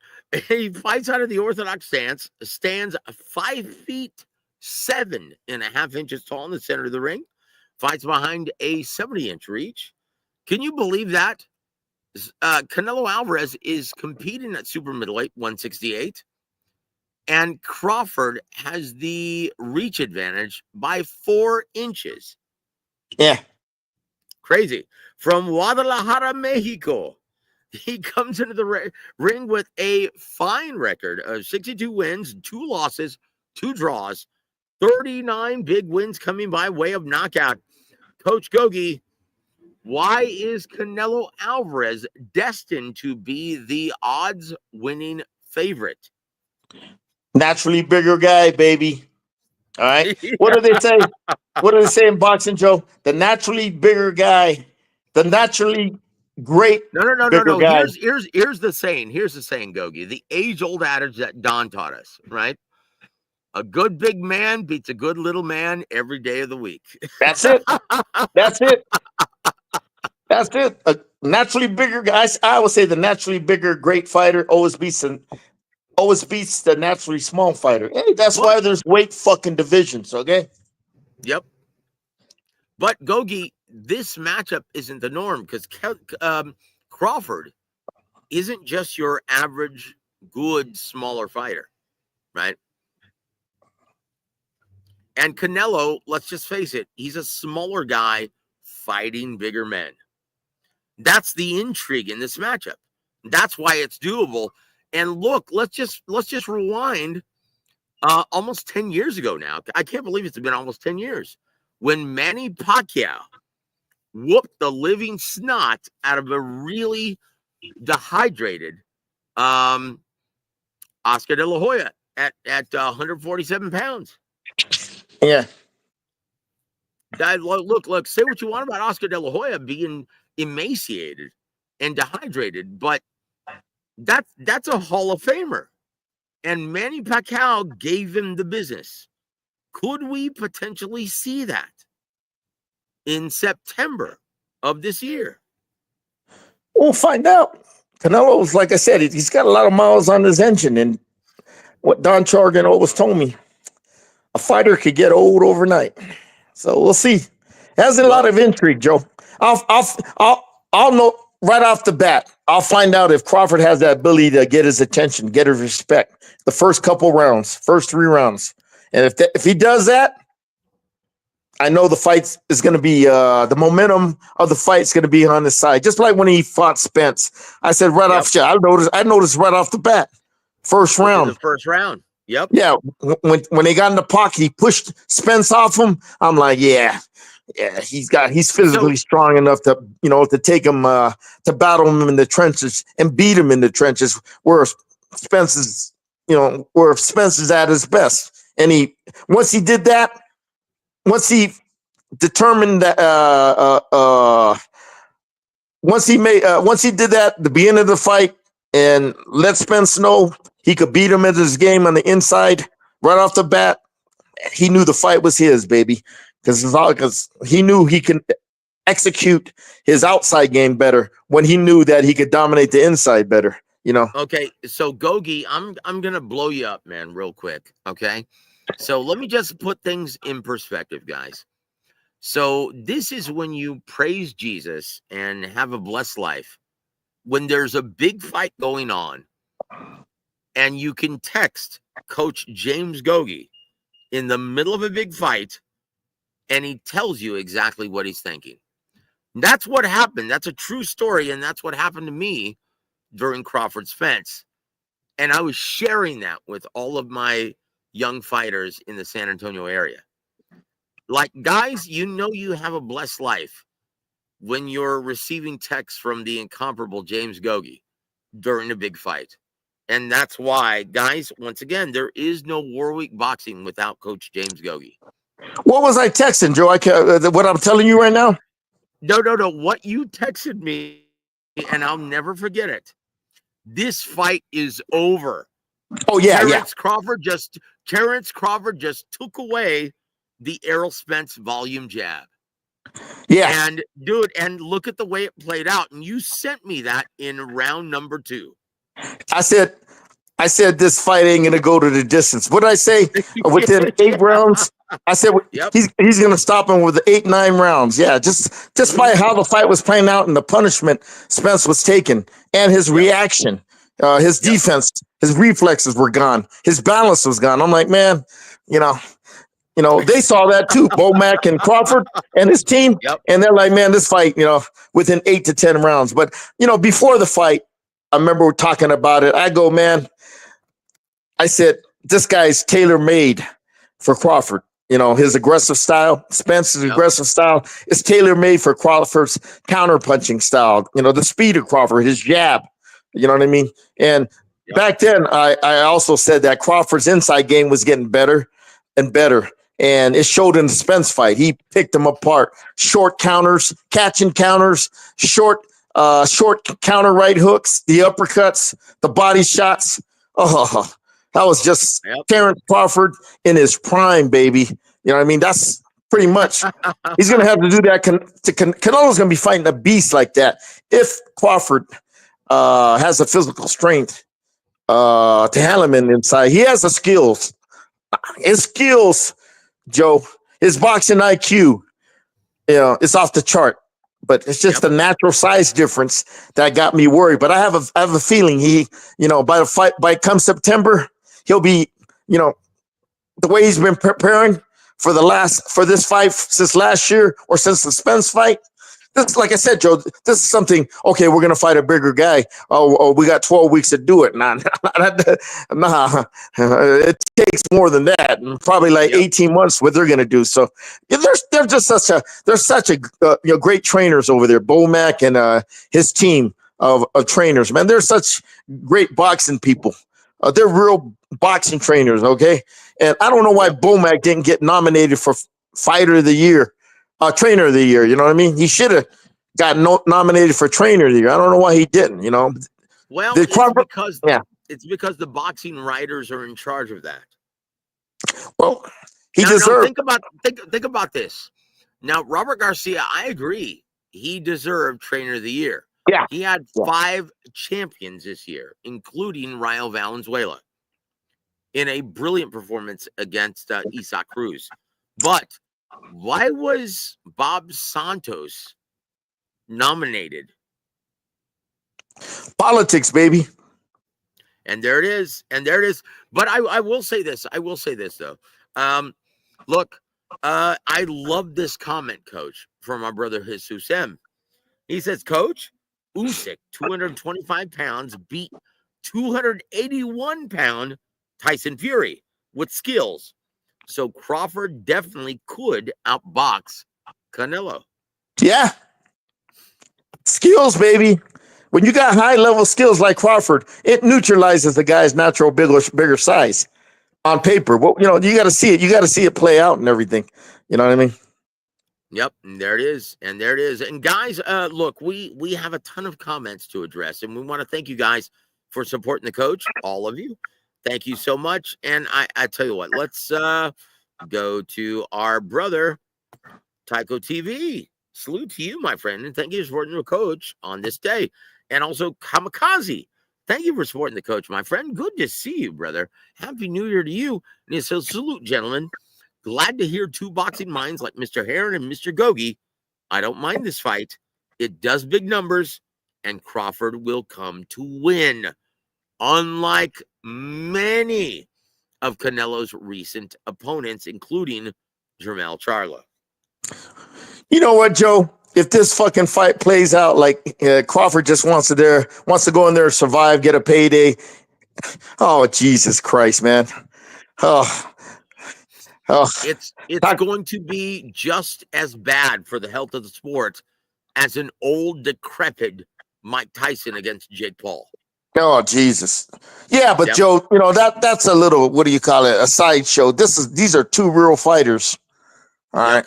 He fights out of the orthodox stance, stands 5 feet 7.5 tall in the center of the ring, fights behind a 70-inch reach. Can you believe that? Canelo Alvarez is competing at super middleweight 168, and Crawford has the reach advantage by 4 inches. Yeah. Crazy. From Guadalajara, Mexico, he comes into the ring with a fine record of 62 wins, 2 losses, 2 draws, 39 big wins coming by way of knockout. Coach Gogi, why is Canelo Alvarez destined to be the odds-winning favorite? Naturally bigger guy, baby. All right. What do they say? What do they say in boxing, Joe? The naturally bigger guy, the naturally great. No. Guy. Here's the saying. Here's the saying, Gogi. The age-old adage that Don taught us, right? A good big man beats a good little man every day of the week. That's it. That's it. That's it. A naturally bigger guy. I would say the naturally bigger great fighter always beats the naturally small fighter. Hey, that's why there's weight fucking divisions, okay? Yep. But Gogi, this matchup isn't the norm because Crawford isn't just your average good smaller fighter, right? And Canelo, let's just face it, he's a smaller guy fighting bigger men. That's the intrigue in this matchup. That's why it's doable. And look, let's just rewind almost 10 years ago now. I can't believe it's been almost 10 years when Manny Pacquiao whooped the living snot out of a really dehydrated Oscar De La Hoya at 147 pounds. Yeah. Look, say what you want about Oscar De La Hoya being emaciated and dehydrated, but that's a Hall of Famer. And Manny Pacquiao gave him the business. Could we potentially see that in September of this year? We'll find out. Canelo's, like I said, he's got a lot of miles on his engine. And what Don Chargan always told me, a fighter could get old overnight. So we'll see. It has a lot of intrigue, Joe. I'll know right off the bat. I'll find out if Crawford has that ability to get his attention, get his respect. The first couple rounds, first 3 rounds. And if he does that, I know the fight is going to be, the momentum of the fight is going to be on his side. Just like when he fought Spence. I said I noticed right off the bat. First round. The first round. Yep. Yeah. When they got in the pocket, he pushed Spence off him. I'm like, yeah, he's physically strong enough to, to take him, to battle him in the trenches and beat him in the trenches where Spence is at his best. And once he did that, once he determined that, once he did that at the beginning of the fight and let Spence know he could beat him at his game on the inside right off the bat, he knew the fight was his, baby. Because he knew he can execute his outside game better when he knew that he could dominate the inside better, Okay, so Gogi, I'm gonna blow you up, man, real quick. Okay. So let me just put things in perspective, guys. So this is when you praise Jesus and have a blessed life. When there's a big fight going on, and you can text Coach James GOGUE in the middle of a big fight, and he tells you exactly what he's thinking. That's what happened. That's a true story, and that's what happened to me during Crawford's fence. And I was sharing that with all of my young fighters in the San Antonio area. Like, guys, you have a blessed life when you're receiving texts from the incomparable James GOGUE during a big fight. And that's why, guys, once again, there is no Warwick boxing without Coach James GOGUE. What was I texting, Joe? What I'm telling you right now? No. What you texted me, and I'll never forget it. This fight is over. Oh, yeah, Terrence Crawford just took away the Errol Spence volume jab. Yeah. And dude, and look at the way it played out. And you sent me that in round number 2. I said this fight ain't gonna go to the distance. What did I say? Within 8 rounds? I said he's gonna stop him with 8, 9 rounds. Yeah, just by how the fight was playing out and the punishment Spence was taking and his reaction, his defense, his reflexes were gone, his balance was gone. I'm like, man, they saw that too, W.A.W and Crawford and his team, and they're like, man, this fight, within 8 to 10 rounds. But before the fight, I remember we're talking about it. I go, man, I said, this guy's tailor-made for Crawford. His aggressive style, Spence's aggressive style is tailor-made for Crawford's counter-punching style. The speed of Crawford, his jab. You know what I mean? And back then, I also said that Crawford's inside game was getting better and better. And it showed in the Spence fight. He picked him apart. Short counters, catching counters, short counter right hooks, the uppercuts, the body shots. Oh, that was just Terrence Crawford in his prime, baby. You know what I mean? That's pretty much. He's going to have to do that. Canelo's going to be fighting a beast like that if Crawford has the physical strength to handle him inside. He has the skills. His skills, Joe, his boxing IQ, it's off the chart. But it's just the natural size difference that got me worried. But I have a feeling by come September, he'll be, the way he's been preparing for this fight since last year or since the Spence fight. This, like I said, Joe, this is something. Okay, we're gonna fight a bigger guy. Oh, we got 12 weeks to do it. Nah, it takes more than that, and probably like 18 months. What they're gonna do. So they're such a great trainers over there. W.A.W and his team of trainers, man. They're such great boxing people. They're real boxing trainers. Okay, and I don't know why W.A.W didn't get nominated for Fighter of the Year. Trainer of the Year, you know what I mean? He should have got nominated for Trainer of the Year. I don't know why he didn't, Well, it's because the boxing writers are in charge of that. Well, he deserved. Think about this. Now, Robert Garcia, I agree. He deserved Trainer of the Year. Yeah. He had 5 champions this year, including Rayo Valenzuela, in a brilliant performance against Isaac Cruz. But why was Bob Santos nominated? Politics, baby. And there it is. But I will say this. Though. Look, I love this comment, Coach, from our brother Jesus M. He says, Coach, Usyk, 225 pounds, beat 281-pound Tyson Fury with skills. So Crawford definitely could outbox Canelo. Yeah. Skills, baby. When you got high-level skills like Crawford, it neutralizes the guy's natural bigger size on paper. Well, you got to see it. You got to see it play out and everything. You know what I mean? Yep, and there it is. And guys, look, we have a ton of comments to address, and we want to thank you guys for supporting the coach, all of you. Thank you so much. And I tell you what, let's go to our brother, Tycho TV. Salute to you, my friend, and thank you for supporting the coach on this day. And also Kamikaze, thank you for supporting the coach, my friend. Good to see you, brother. Happy New Year to you. And so salute, gentlemen. Glad to hear two boxing minds like Mr. Heron and Mr. GOGUE. I don't mind this fight. It does big numbers, and Crawford will come to win, unlike many of Canelo's recent opponents, including Jermell Charlo. You know what, Joe? If this fucking fight plays out like Crawford just wants to go in there, survive, get a payday. Oh, Jesus Christ, man. Oh, It's going to be just as bad for the health of the sport as an old, decrepit Mike Tyson against Jake Paul. Oh, Jesus. Yeah, but Joe, that's a little, what do you call it? A sideshow. These are two real fighters. All right.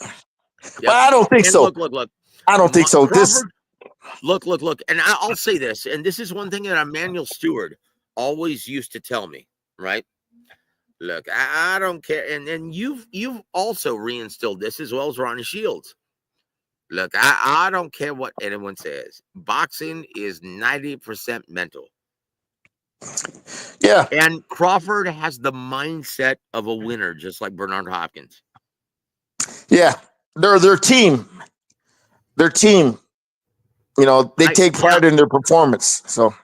But I don't think so. Look. I don't think so. Crawford, look. And I'll say this, and this is one thing that Emmanuel Stewart always used to tell me, right? Look, I don't care. And you've also reinstilled this as well as Ronnie Shields. Look, I don't care what anyone says. Boxing is 90% mental. Yeah. And Crawford has the mindset of a winner, just like Bernard Hopkins. Yeah. Their team. Their team. They take pride in their performance. So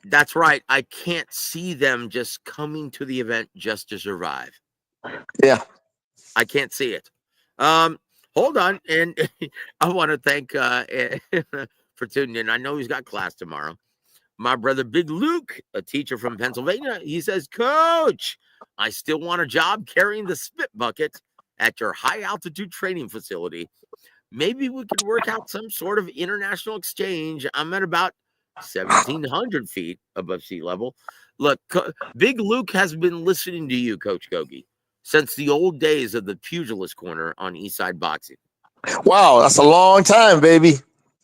that's right. I can't see them just coming to the event just to survive. Yeah. I can't see it. Hold on. And I want to thank for tuning in. I know he's got class tomorrow. My brother, Big Luke, a teacher from Pennsylvania, he says, Coach, I still want a job carrying the spit bucket at your high altitude training facility. Maybe we could work out some sort of international exchange. I'm at about 1,700 feet above sea level. Look, Big Luke has been listening to you, Coach GOGUE, since the old days of the Pugilist Corner on Eastside Boxing. Wow, that's a long time, baby.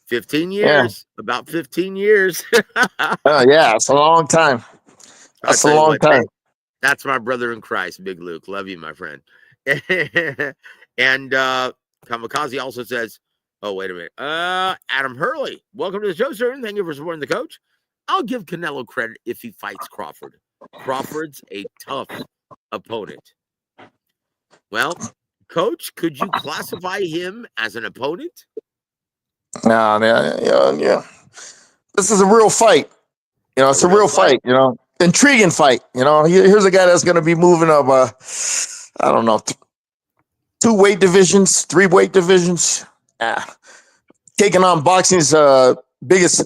15 years, about 15 years. Yeah, it's a long time. That's a long time. That's my brother in Christ, Big Luke. Love you, my friend. And Kamikaze also says, oh, wait a minute. Adam Hurley, welcome to the show, sir. Thank you for supporting the coach. I'll give Canelo credit if he fights Crawford. Crawford's a tough opponent. Well, Coach, could you classify him as an opponent? Yeah. This is a real fight. It's a real fight. Intriguing fight. Here's a guy that's going to be moving up. I don't know, 2 weight divisions, 3 weight divisions. Taking on boxing's biggest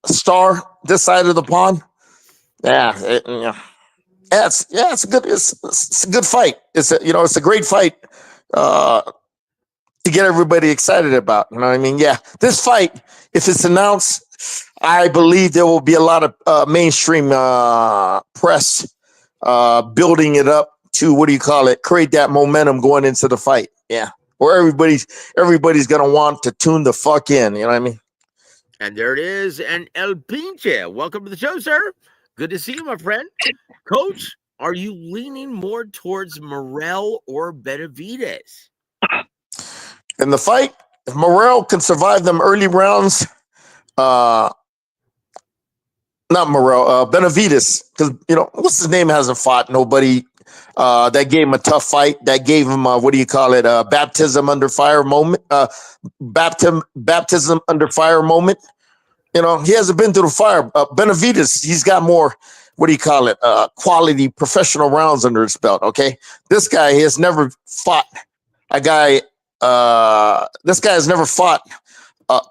star this side of the pond. It's a good fight. It's a great fight to get everybody excited about. You know what I mean? Yeah, this fight, if it's announced, I believe there will be a lot of mainstream press building it up to create that momentum going into the fight. Yeah, where everybody's gonna want to tune the fuck in. You know what I mean? And there it is. And El Pinche, welcome to the show, sir. Good to see you, my friend. Coach, are you leaning more towards Morrell or Benavidez? In the fight, if Morrell can survive them early rounds, not Morrell, Benavidez, because what's his name hasn't fought nobody. That gave him a tough fight. That gave him baptism under fire moment. Baptism under fire moment. He hasn't been through the fire. Benavidez, he's got more. Quality professional rounds under his belt. Okay, this guy has never fought a guy. This guy has never fought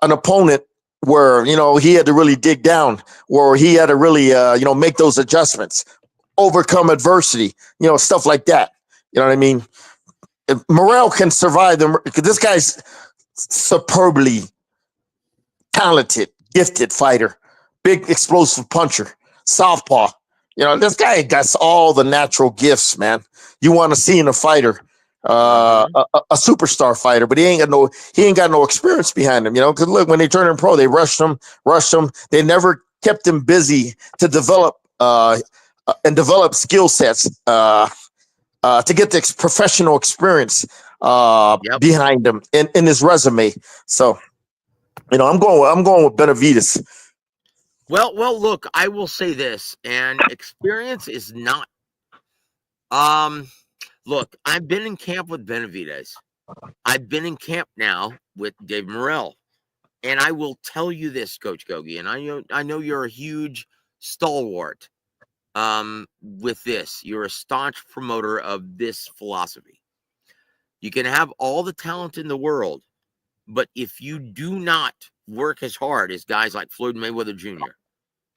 an opponent where he had to really dig down, or he had to really make those adjustments, overcome adversity, stuff like that. You know what I mean? If Morrell can survive them, because this guy's superbly talented, gifted fighter, big explosive puncher, southpaw. This guy got all the natural gifts, man. You want to see in a fighter, a superstar fighter, but he ain't got no experience behind him. Because look, when they turn him pro, they rushed him. They never kept him busy to develop skill sets to get the professional experience behind him in his resume. So, I'm going with Benavidez. Well, look, I will say this, and experience is not Look, I've been in camp with Benavidez. I've been in camp now with Dave Morrell. And I will tell you this, Coach Gogi, and I know you're a huge stalwart with this. You're a staunch promoter of this philosophy. You can have all the talent in the world, but if you do not work as hard as guys like Floyd Mayweather Jr.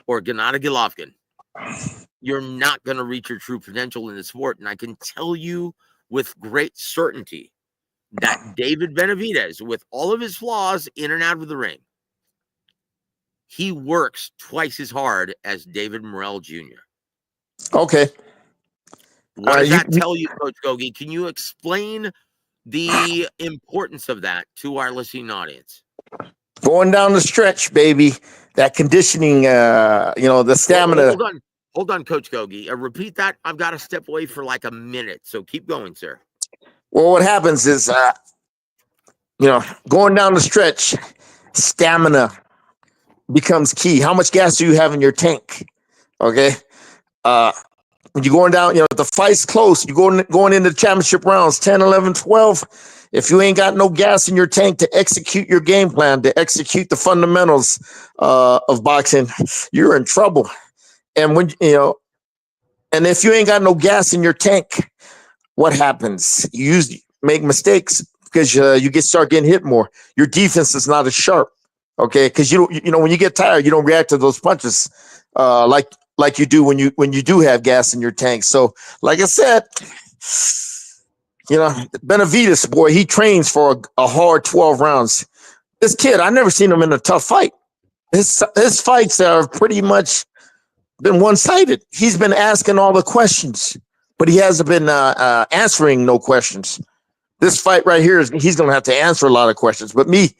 or Gennady Golovkin, you're not going to reach your true potential in the sport. And I can tell you with great certainty that David Benavidez, with all of his flaws in and out of the ring, he works twice as hard as David Morrell Jr. Okay. What does that tell you, Coach Gogi? Can you explain the importance of that to our listening audience? Going down the stretch, baby. That conditioning, the stamina. Hold on, Coach Gogi. Repeat that. I've got to step away for like a minute, so keep going, sir. Well, what happens is, going down the stretch, stamina becomes key. How much gas do you have in your tank? Okay. When you're going down, the fight's close. You're going into the championship rounds, 10, 11, 12. If you ain't got no gas in your tank to execute your game plan, to execute the fundamentals of boxing, you're in trouble. And and if you ain't got no gas in your tank, what happens? You make mistakes because you start getting hit more. Your defense is not as sharp, okay? Because when you get tired, you don't react to those punches like you do when you do have gas in your tank. So, like I said, Benavidez, boy, he trains for a hard 12 rounds. This kid, I've never seen him in a tough fight. His fights are pretty much been one-sided. He's been asking all the questions, but he hasn't been answering no questions. This fight right here, he's going to have to answer a lot of questions. But me,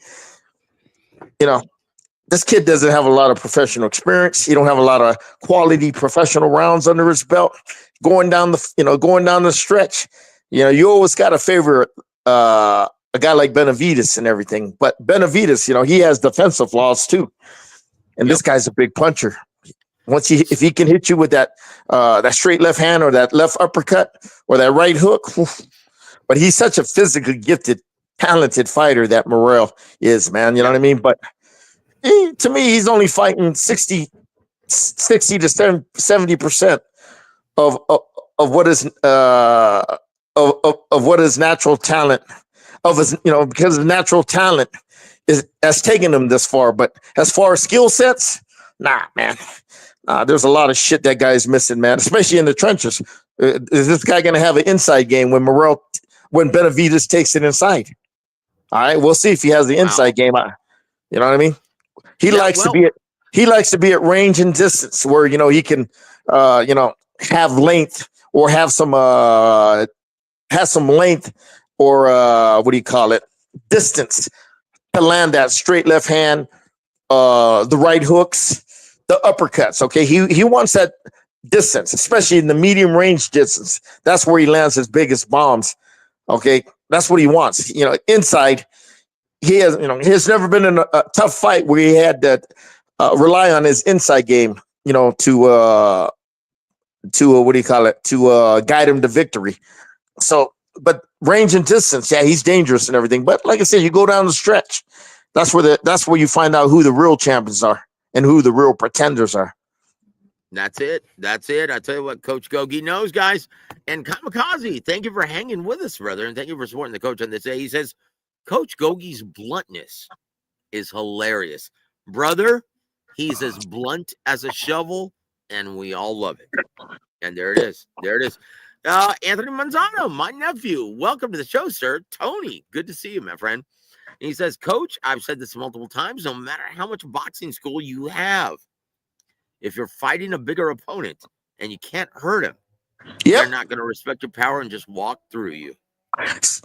this kid doesn't have a lot of professional experience. He don't have a lot of quality professional rounds under his belt. Going down the stretch, you always got to favor a guy like Benavidez and everything. But Benavidez, he has defensive flaws too. And This guy's a big puncher. If he can hit you with that straight left hand or that left uppercut or that right hook, but he's such a physically gifted, talented fighter that Morrell is, man. You know what I mean? But to me, he's only fighting 60 to 70% of what is of what his natural talent because his natural talent has taken him this far. But as far as skill sets, nah, man. There's a lot of shit that guy's missing, man, especially in the trenches. Is this guy going to have an inside game when Benavidez takes it inside? All right, we'll see if he has the inside game. You know what I mean? He likes to be at range and distance where he can have length or have some length or distance to land that straight left hand, the right hooks, the uppercuts. Okay, he wants that distance, especially in the medium range distance. That's where he lands his biggest bombs. Okay, that's what he wants. Inside, he has never been in a tough fight where he had to rely on his inside game, to guide him to victory. So, but range and distance, yeah, he's dangerous and everything. But like I said, you go down the stretch, that's where you find out who the real champions are and who the real pretenders are. That's it. I tell you what, Coach Gogi knows, guys. And Kamikaze, thank you for hanging with us, brother, and thank you for supporting the coach on this day. He says, Coach Gogi's bluntness is hilarious. Brother, he's as blunt as a shovel, and we all love it. And there it is. Anthony Manzano, my nephew. Welcome to the show, sir. Tony, good to see you, my friend. And he says, Coach, I've said this multiple times, no matter how much boxing school you have, if you're fighting a bigger opponent and you can't hurt him, they're not going to respect your power and just walk through you. It's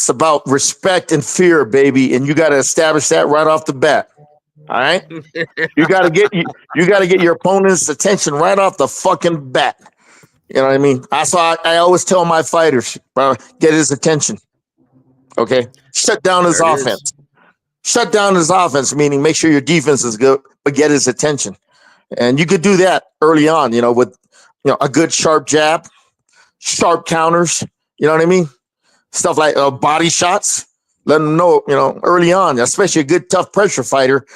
about respect and fear, baby, and you got to establish that right off the bat. All right, you got to get your opponent's attention right off the fucking bat. You know what I mean? I always tell my fighters, bro, get his attention. Okay, shut down his offense. Shut down his offense, meaning make sure your defense is good, but get his attention. And you could do that early on, with a good sharp jab, sharp counters, You know what I mean? Stuff like body shots. Let them know, early on, especially a good tough pressure fighter.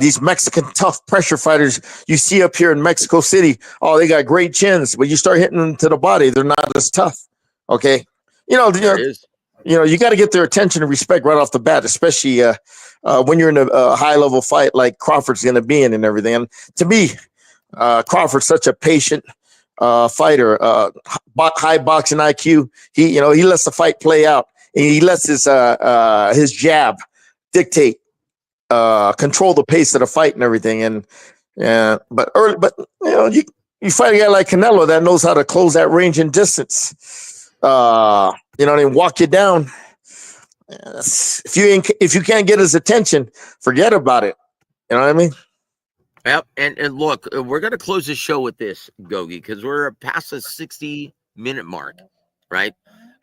These Mexican tough pressure fighters you see up here in Mexico City, oh, they got great chins, but you start hitting them to the body, they're not as tough. Okay, There is. you got to get their attention and respect right off the bat, especially when you're in a high level fight like Crawford's going to be in and everything. And to me, Crawford's such a patient fighter, high boxing IQ. He lets the fight play out, and he lets his jab dictate, control the pace of the fight and everything. And you fight a guy like Canelo that knows how to close that range and distance. And walk you down. If you can't get his attention, forget about it. You know what I mean? Yep. And look, we're going to close the show with this, Gogi, because we're past the 60-minute mark, right?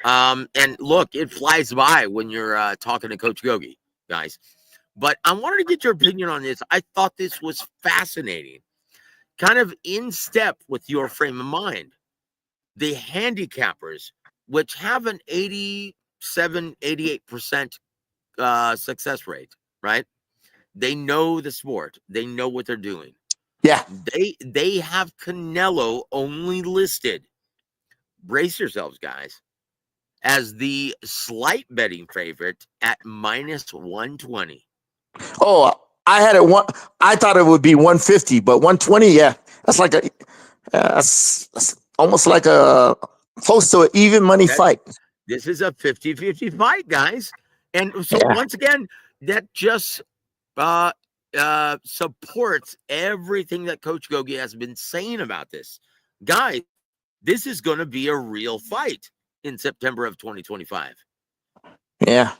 And look, it flies by when you're talking to Coach Gogi, guys. But I wanted to get your opinion on this. I thought this was fascinating, kind of in step with your frame of mind. The handicappers, which have an 87, 88% success rate, right? They know the sport. They know what they're doing. Yeah. They have Canelo only listed, brace yourselves, guys, as the slight betting favorite at minus 120. Oh, I had it I thought it would be 150, but 120, yeah. That's like that's almost like a close to an even money fight. This is a 50-50 fight, guys. And so once again, that just supports everything that Coach Gogi has been saying about this. Guys, this is going to be a real fight in September of 2025. Yeah.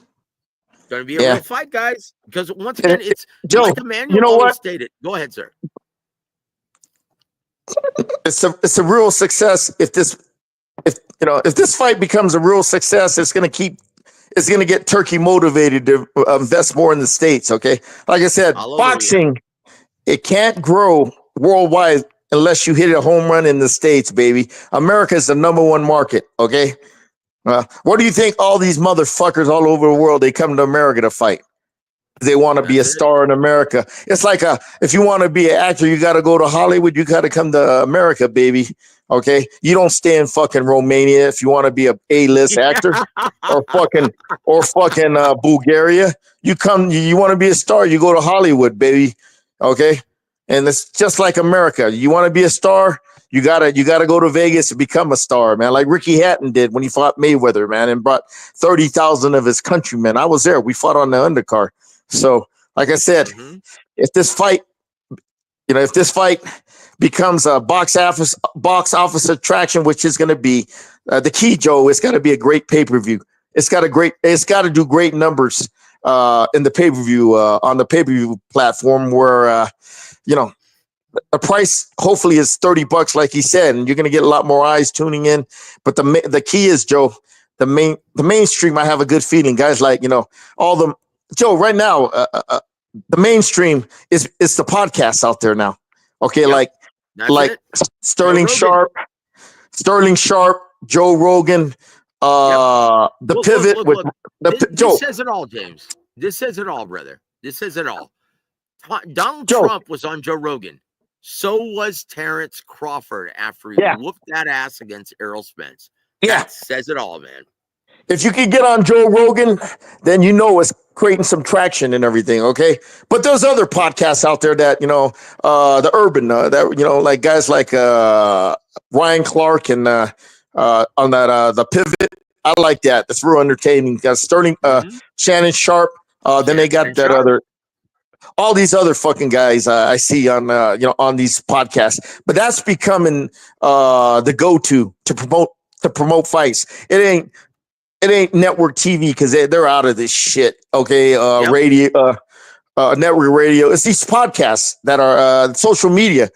It's going to be a real fight, guys. Because once again, it's Joe, like Emmanuel always stated. Go ahead, sir. It's a real success if this fight becomes a real success. It's going to get Turkey motivated to invest more in the States. Okay, like I said, boxing, it can't grow worldwide unless you hit a home run in the States, baby. America is the #1 market. Okay, what do you think? All these motherfuckers all over the world, they come to America to fight. They want to be a star in America. It's like if you want to be an actor, you got to go to Hollywood. You got to come to America, baby. Okay, you don't stay in fucking Romania if you want to be a A-list actor, or fucking Bulgaria. You want to be a star, you go to Hollywood, baby. Okay, and it's just like America. You want to be a star, you gotta go to Vegas to become a star, man. Like Ricky Hatton did when he fought Mayweather, man, and brought 30,000 of his countrymen. I was there. We fought on the undercard. So, like I said, if this fight becomes a box office attraction, which is going to be the key, Joe, it's got to be a great pay-per-view. It's got to do great numbers in the pay-per-view on the pay-per-view platform where the price hopefully is $30, like he said, and you're going to get a lot more eyes tuning in. But the key is, Joe, the mainstream. I have a good feeling, guys. Like all the Joe right now, the mainstream is the podcasts out there now. Okay, like Sterling Sharp, Joe Rogan, the Pivot with Joe. This says it all, James. This says it all, brother. This says it all. Donald Trump was on Joe Rogan. So was Terrence Crawford after he whooped that ass against Errol Spence. That says it all, man. If you can get on Joe Rogan, then it's creating some traction and everything, okay? But there's other podcasts out there that, the urban, that, like guys like Ryan Clark and on that, the Pivot. I like that. That's real entertaining. Got Sterling, Shannon Sharp. Then they got that other, all these other fucking guys I see on, on these podcasts. But that's becoming the go-to to promote fights. It ain't network TV because they're out of this shit. Okay, radio, network radio. It's these podcasts that are social media,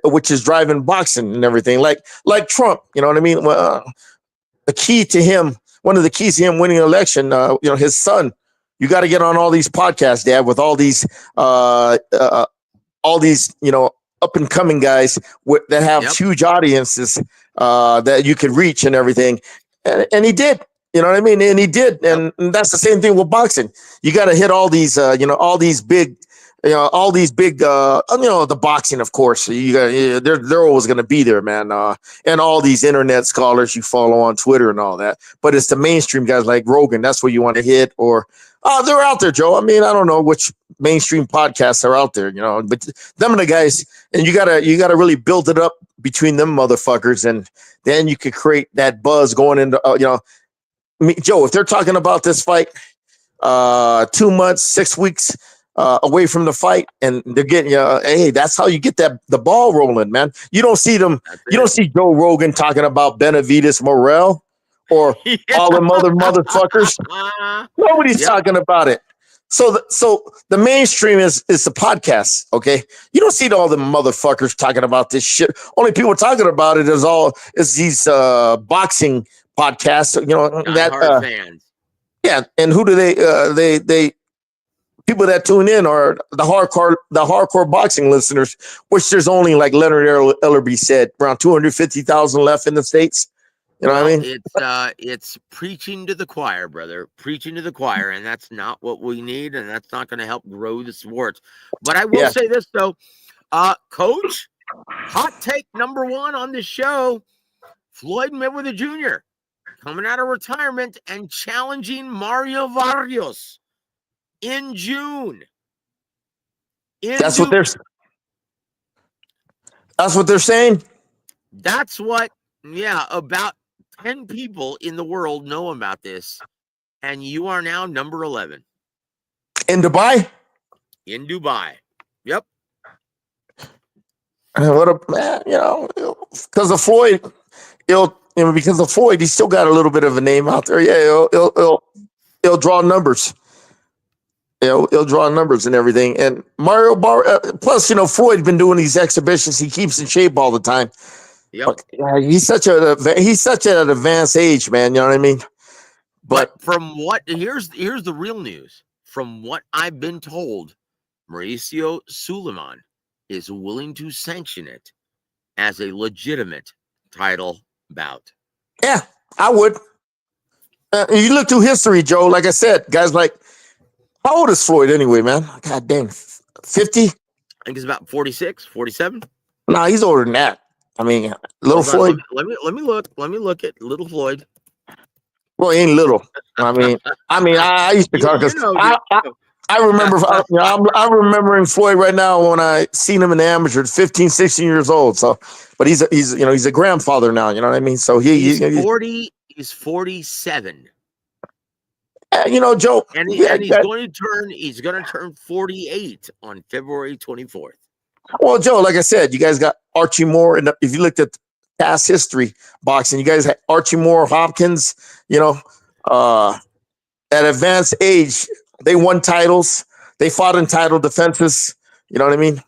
which is driving boxing and everything. Like Trump, you know what I mean? Well, the key to him, one of the keys to him winning an election, his son. You got to get on all these podcasts, Dad, with all these, up and coming guys that have huge audiences that you can reach and everything. and he did. You know what I mean? And he did, and that's the same thing with boxing. You got to hit all these, all these big, the boxing, of course. You got, they're always going to be there, man. And all these internet scholars you follow on Twitter and all that. But it's the mainstream guys like Rogan. That's where you want to hit, or they're out there, Joe. I mean, I don't know which mainstream podcasts are out there, but them are the guys, and you gotta really build it up between them motherfuckers, and then you could create that buzz going into, Joe, if they're talking about this fight 2 months, 6 weeks away from the fight, and they're getting hey, that's how you get the ball rolling, man. You don't see them. You don't see Joe Rogan talking about Benavides Morel or all them other motherfuckers. Nobody's talking about it. So the mainstream is the podcast. Okay, you don't see all the motherfuckers talking about this shit. Only people talking about it is these boxing podcasts, that fans. Yeah, and who do they people that tune in are the hardcore boxing listeners, which there's only, like Leonard Ellerby said, around 250,000 left in the States. You know what I mean? It's preaching to the choir, brother. Preaching to the choir, and that's not what we need, and that's not going to help grow the sports. But I will say this though, Coach, hot take number one on the show: Floyd Mayweather Jr. coming out of retirement and challenging Mario Vargas in June. That's what they're saying. That's what, about 10 people in the world know about this, and you are now number 11. In Dubai? In Dubai. Yep. What a man, because of Floyd, because of Floyd, he's still got a little bit of a name out there. Yeah, he'll draw numbers. He'll draw numbers and everything. And plus, Floyd's been doing these exhibitions. He keeps in shape all the time. Yep. He's such an advanced age, man. You know what I mean? But from what here's the real news. From what I've been told, Mauricio Suleiman is willing to sanction it as a legitimate title bout. Yeah, I would. You look through history, Joe. Like I said, guys like, how old is Floyd anyway, man? God damn, 50? I think he's about 46, 47. Nah, he's older than that. I mean, little Floyd. Let me look at little Floyd. Well, he ain't little. I mean, I used to talk because I remember. I'm remembering Floyd right now when I seen him in the amateur, 15, 16 years old. So, but he's a grandfather now. You know what I mean? So he's 40. He's 47. Joe, and he's going to turn 48 on February 24th. Well, Joe, like I said, you guys got Archie Moore, and if you looked at past history boxing, you guys had Archie Moore, Hopkins. At advanced age, they won titles. They fought in title defenses. You know what I mean?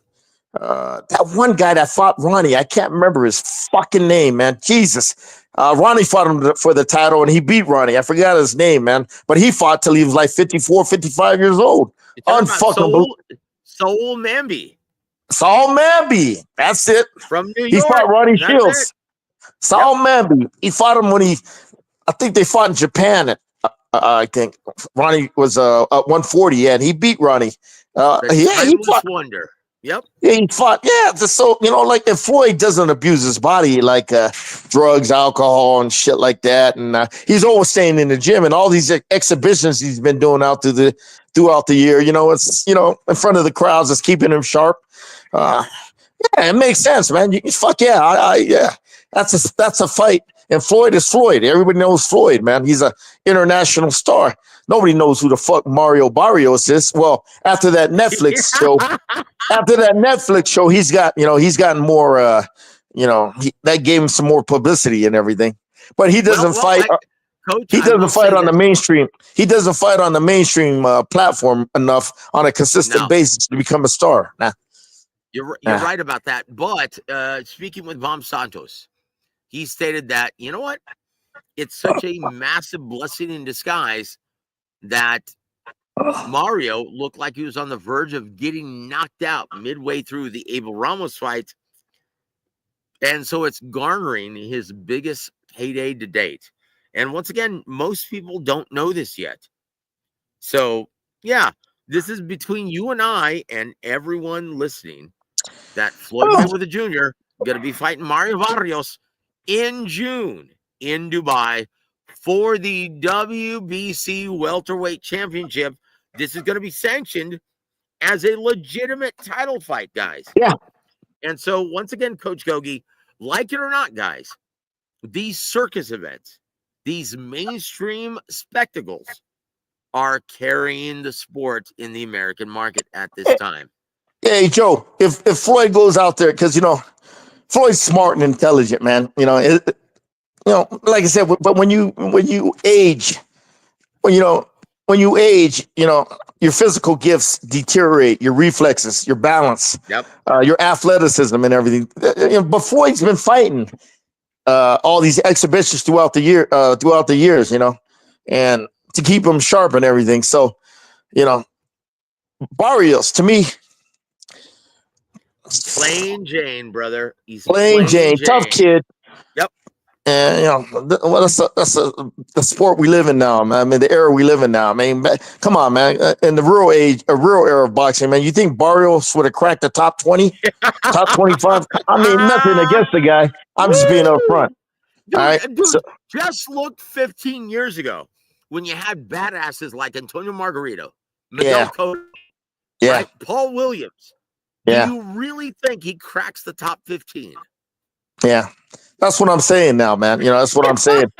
That one guy that fought Ronnie, I can't remember his fucking name, man. Jesus. Ronnie fought him for the title, and he beat Ronnie. I forgot his name, man. But he fought till he was like 54, 55 years old. Unfucking Saul Mamby. Saul Mamby. That's it. From New York. He fought Ronnie Shields. Saul Mamby. He fought him when I think they fought in Japan. I think Ronnie was 140, and he beat Ronnie. He fought. Wonder. Yep. Yeah, he fought. Yeah, so like if Floyd doesn't abuse his body like drugs, alcohol, and shit like that, and he's always staying in the gym and all these exhibitions he's been doing throughout the year. It's in front of the crowds, it's keeping him sharp. Yeah, it makes sense, man. Fuck yeah, yeah. That's a fight. And Floyd is Floyd. Everybody knows Floyd, man. He's an international star. Nobody knows who the fuck Mario Barrios is. Well, after that Netflix show, he's gotten more. That gave him some more publicity and everything. But he doesn't fight. Coach, he doesn't fight on the mainstream. He doesn't fight on the mainstream platform enough on a consistent basis to become a star. Nah. You're right about that. But speaking with Vom Santos, he stated that, you know what? It's such a massive blessing in disguise that Mario looked like he was on the verge of getting knocked out midway through the Abel Ramos fight. And so it's garnering his biggest payday to date. And once again, most people don't know this yet. So, yeah, this is between you and I and everyone listening that Floyd Mayweather Jr. going to be fighting Mario Barrios in June in Dubai for the WBC welterweight championship. This is going to be sanctioned as a legitimate title fight, guys. Yeah. And so, once again, Coach Gogi, like it or not, guys, these circus events, these mainstream spectacles are carrying the sport in the American market at this time. Hey, Joe, if Floyd goes out there, because, Floyd's smart and intelligent, man. Like I said, but when you age, when you age, your physical gifts deteriorate, your reflexes, your balance, your athleticism, and everything. But Floyd's been fighting all these exhibitions throughout the years, and to keep him sharp and everything. So, Barrios, to me, plain Jane, brother. He's plain Jane, tough kid. Yep. And that's the sport we live in now, man. I mean, the era we live in now. I mean, come on, man. In the real era of boxing, man, you think Barrios would have cracked the top 20, top 25? I mean, nothing against the guy. I'm just being upfront. Dude, all right? Just look 15 years ago when you had badasses like Antonio Margarito, Miguel Cotto, right? Paul Williams. Do you really think he cracks the top 15? Yeah. That's what I'm saying now, man. That's what I'm saying.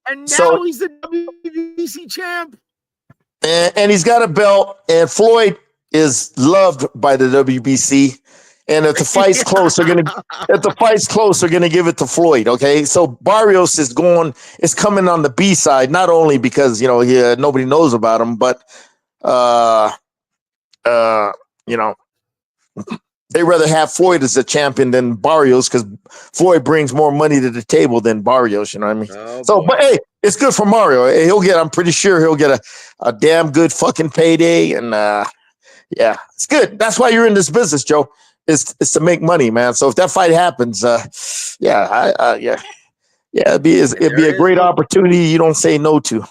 And now he's the WBC champ. And he's got a belt, and Floyd is loved by the WBC. And if the fight's close, they're gonna give it to Floyd. Okay, so Barrios is coming on the B side, not only because nobody knows about him, but they rather have Floyd as a champion than Barrios because Floyd brings more money to the table than Barrios. You know what I mean? But hey, it's good for Mario. I'm pretty sure he'll get a damn good fucking payday. And it's good. That's why you're in this business, Joe. It's to make money, man. So if that fight happens, it'd be a great opportunity you don't say no to.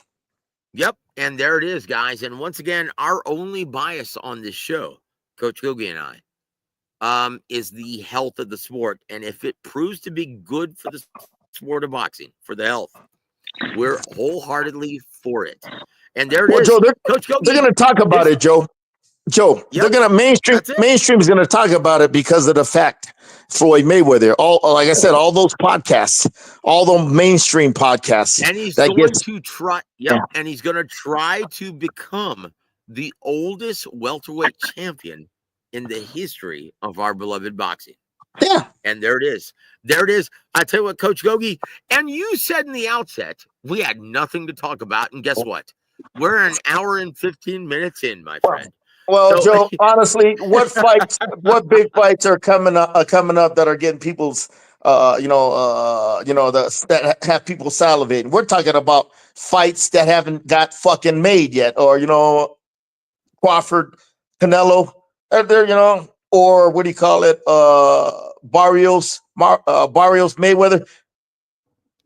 Yep. And there it is, guys. And once again, our only bias on this show, Coach Gogi and I, is the health of the sport. And if it proves to be good for the sport of boxing, for the health, we're wholeheartedly for it. And there it is. Joe, Coach Gogi, they're going to talk about it, Joe. They're going to mainstream is going to talk about it because of the fact Floyd Mayweather, like I said, all those podcasts, all the mainstream podcasts. And he's going to try. And he's going to try to become the oldest welterweight champion in the history of our beloved boxing. Yeah. And there it is. There it is. I tell you what, Coach Gogi, and you said in the outset, we had nothing to talk about. And guess what? We're an hour and 15 minutes in, my friend. Well, Joe, honestly, what big fights are coming up that are getting people's, that have people salivating? We're talking about fights that haven't got fucking made yet, or, Crawford, Canelo, or what do you call it? Barrios Mayweather.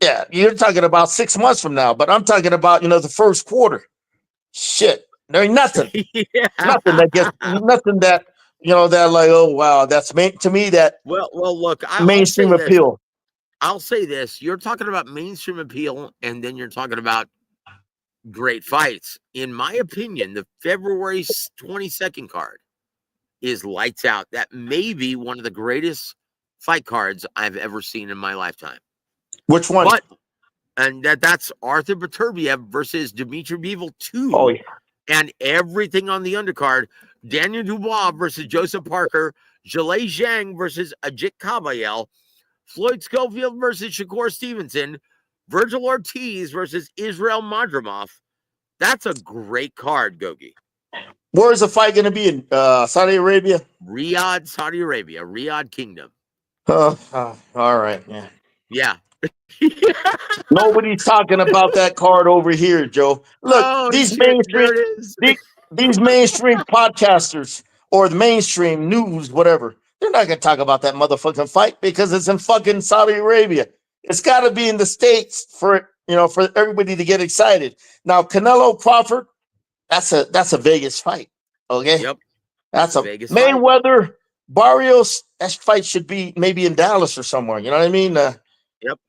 Yeah, you're talking about 6 months from now, but I'm talking about, the first quarter. Shit. There ain't nothing. Nothing that gets nothing that that like, oh wow, that's to me that well look, mainstream appeal. I'll say this. You're talking about mainstream appeal, and then you're talking about great fights. In my opinion, the February 22nd card is lights out. That may be one of the greatest fight cards I've ever seen in my lifetime. Which one? And that's Arthur Beterbiev versus Dimitri Bivol 2. Oh, yeah. And everything on the undercard, Daniel Dubois versus Joseph Parker, Zhilei Zhang versus Ajit Kabayel, Floyd Schofield versus Shakur Stevenson, Virgil Ortiz versus Israel Madrimov. That's a great card, Gogi. Where is the fight going to be in Saudi Arabia? Riyadh, Saudi Arabia, Riyadh Kingdom. All right, yeah. Yeah. Nobody's talking about that card over here, Joe. Look, these mainstream podcasters or the mainstream news, whatever, they're not going to talk about that motherfucking fight because it's in fucking Saudi Arabia. It's got to be in the States for it for everybody to get excited. Now, Canelo Crawford, that's a Vegas fight. Okay. Yep. That's a Vegas Mayweather Barrios. That fight should be maybe in Dallas or somewhere. You know what I mean? Yep.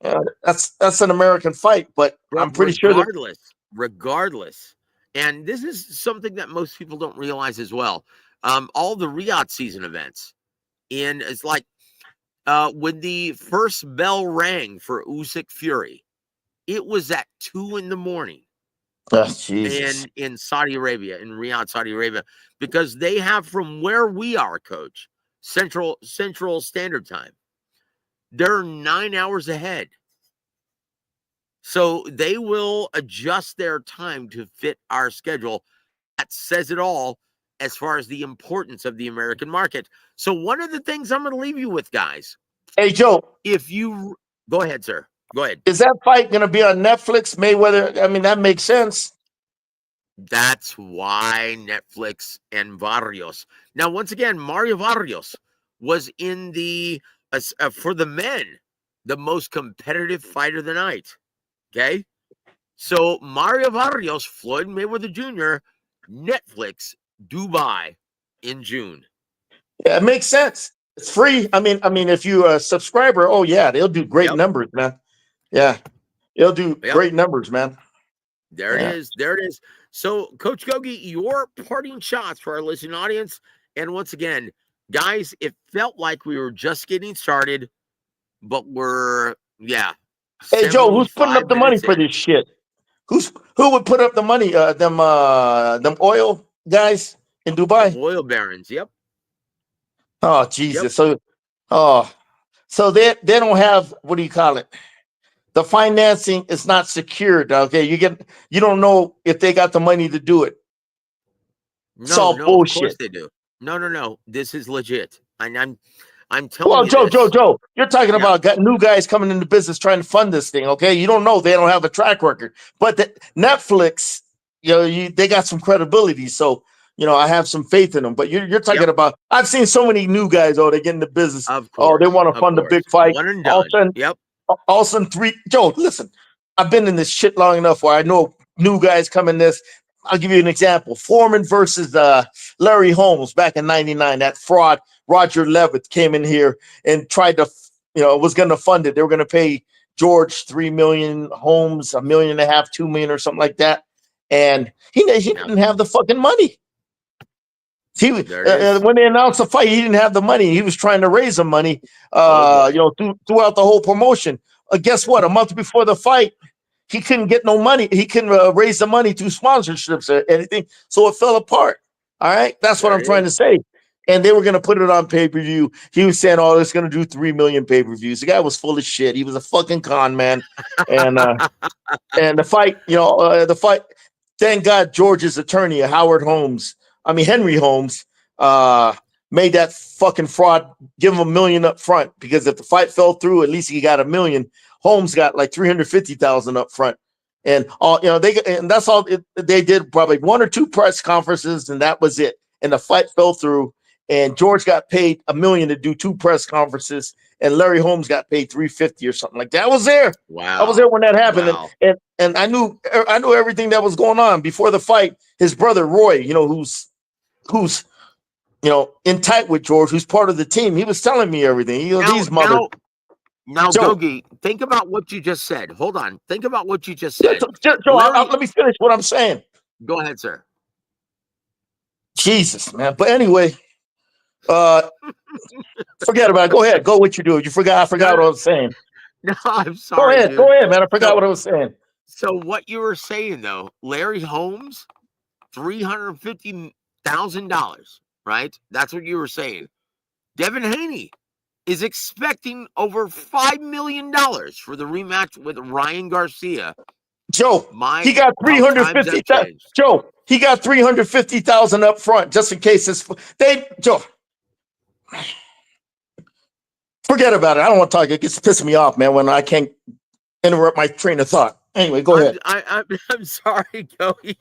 That's an American fight, but I'm pretty sure that regardless. And this is something that most people don't realize as well. All the Riyadh season events, and it's like when the first bell rang for Usyk Fury, it was at 2 a.m. Jesus. in Saudi Arabia, in Riyadh, Saudi Arabia, because they have, from where we are, Coach, Central Standard Time, they're 9 hours ahead. So they will adjust their time to fit our schedule. That says it all as far as the importance of the American market. So one of the things I'm going to leave you with, guys. Hey, Joe. If you go ahead, sir. Go ahead. Is that fight going to be on Netflix, Mayweather? I mean, that makes sense. That's why Netflix and Barrios. Now, once again, Mario Barrios was in the, for the men, the most competitive fight of the night. Okay? So Mario Barrios, Floyd Mayweather Jr., Netflix, Dubai in June. Yeah, it makes sense. It's free. I mean, if you're a subscriber, oh yeah, they'll do great numbers, man. Yeah, they'll do great numbers, man. There it is. There it is. So, Coach Gogi, your parting shots for our listening audience. And once again, guys, it felt like we were just getting started, but we're Hey Joe, who's putting up the money for this shit? Who would put up the money? Them oil guys in Dubai? Oil barons. Yep. Oh Jesus. Yep. So they don't have, what do you call it? The financing is not secured. Okay, you don't know if they got the money to do it. No, bullshit. Of course they do. No. This is legit. I'm telling you. Joe, you're talking about new guys coming into business trying to fund this thing. Okay, you don't know, they don't have a track record, but Netflix, they got some credibility. So I have some faith in them. But you're talking about. I've seen so many new guys. They get into business. Of course, they want to fund a big fight. One and done. All of a sudden, Joe, listen, I've been in this shit long enough where I know new guys come in this. I'll give you an example. Foreman versus Larry Holmes back in '99. That fraud Roger Levitt came in here and tried to, was going to fund it. They were going to pay George $3 million, Holmes $1.5 million, $2 million or something like that. And he didn't have the fucking money. When they announced the fight, he didn't have the money. He was trying to raise the money, throughout the whole promotion. Guess what? A month before the fight, he couldn't get no money. He couldn't raise the money through sponsorships or anything. So it fell apart. All right. That's what I'm trying to say. And they were going to put it on pay-per-view. He was saying, it's going to do 3 million pay-per-views. The guy was full of shit. He was a fucking con man. And and the fight, thank God George's attorney, Henry Holmes, made that fucking fraud give him $1 million up front, because if the fight fell through, at least he got $1 million. Holmes got like $350,000 up front, and that's all they did. Probably 1 or 2 press conferences, and that was it. And the fight fell through, and George got paid $1 million to do 2 press conferences, and Larry Holmes got paid $350,000 or something like that. I was there. Wow, I was there when that happened, wow. and I knew everything that was going on before the fight. His brother Roy, who's in tight with George, who's part of the team, he was telling me everything. Now, Gogi, think about what you just said. Hold on. Think about what you just said. Joe, let me finish what I'm saying. Go ahead, sir. Jesus, man. But anyway, forget about it. Go ahead. Go what you do. I forgot what I was saying. No, I'm sorry. Go ahead, man. I forgot what I was saying. So what you were saying, though, Larry Holmes, $350,000, right? That's what you were saying. Devin Haney is expecting over $5 million for the rematch with Ryan Garcia. Joe, he got $350,000. Joe, he got $350,000 up front just in case Joe. Forget about it. I don't want to talk. It gets pissing me off, man, when I can't interrupt my train of thought. Anyway, go ahead. I'm sorry, Joey,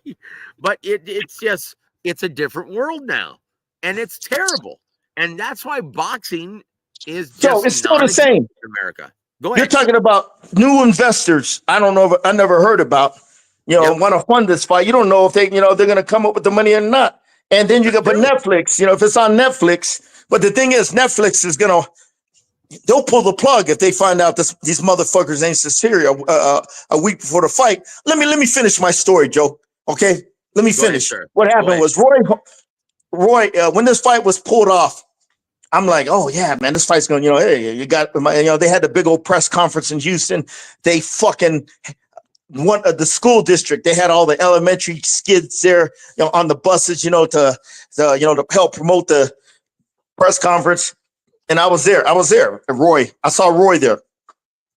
but it's a different world now, and it's terrible, and that's why boxing is just Joe, it's still the same in America. Go You're ahead. talking about new investors. I don't know. I never heard about. Want to fund this fight. You don't know if they're going to come up with the money or not. And then you got but Netflix. If it's on Netflix. But the thing is, Netflix is going to. They'll pull the plug if they find out these motherfuckers ain't sincere a week before the fight. Let me finish my story, Joe. Okay, let me finish. What happened was Roy. When this fight was pulled off, I'm like, oh yeah, man, this fight's going. Hey, you got they had the big old press conference in Houston. They fucking one of the school district. They had all the elementary kids there, on the buses, to help promote the press conference. And I was there. Roy, I saw Roy there.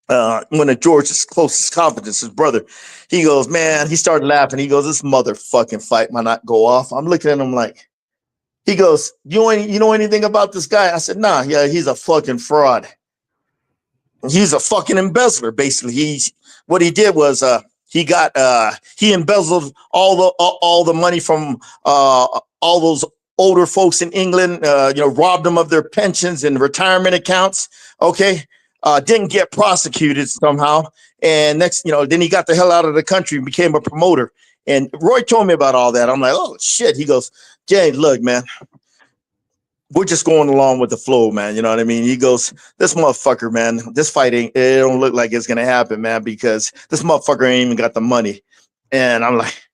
One of George's closest confidants, his brother. He goes, man, he started laughing. He goes, this motherfucking fight might not go off. I'm looking at him like, he goes, you know anything about this guy? I said, nah, yeah, he's a fucking fraud. He's a fucking embezzler, basically. What he did was he embezzled all the money from all those older folks in England, robbed them of their pensions and retirement accounts. Okay. Didn't get prosecuted somehow. And then he got the hell out of the country and became a promoter. And Roy told me about all that. I'm like, oh shit. He goes, Jay, look, man, we're just going along with the flow, man. You know what I mean? He goes, this motherfucker, man, this fight it don't look like it's going to happen, man, because this motherfucker ain't even got the money. And I'm like,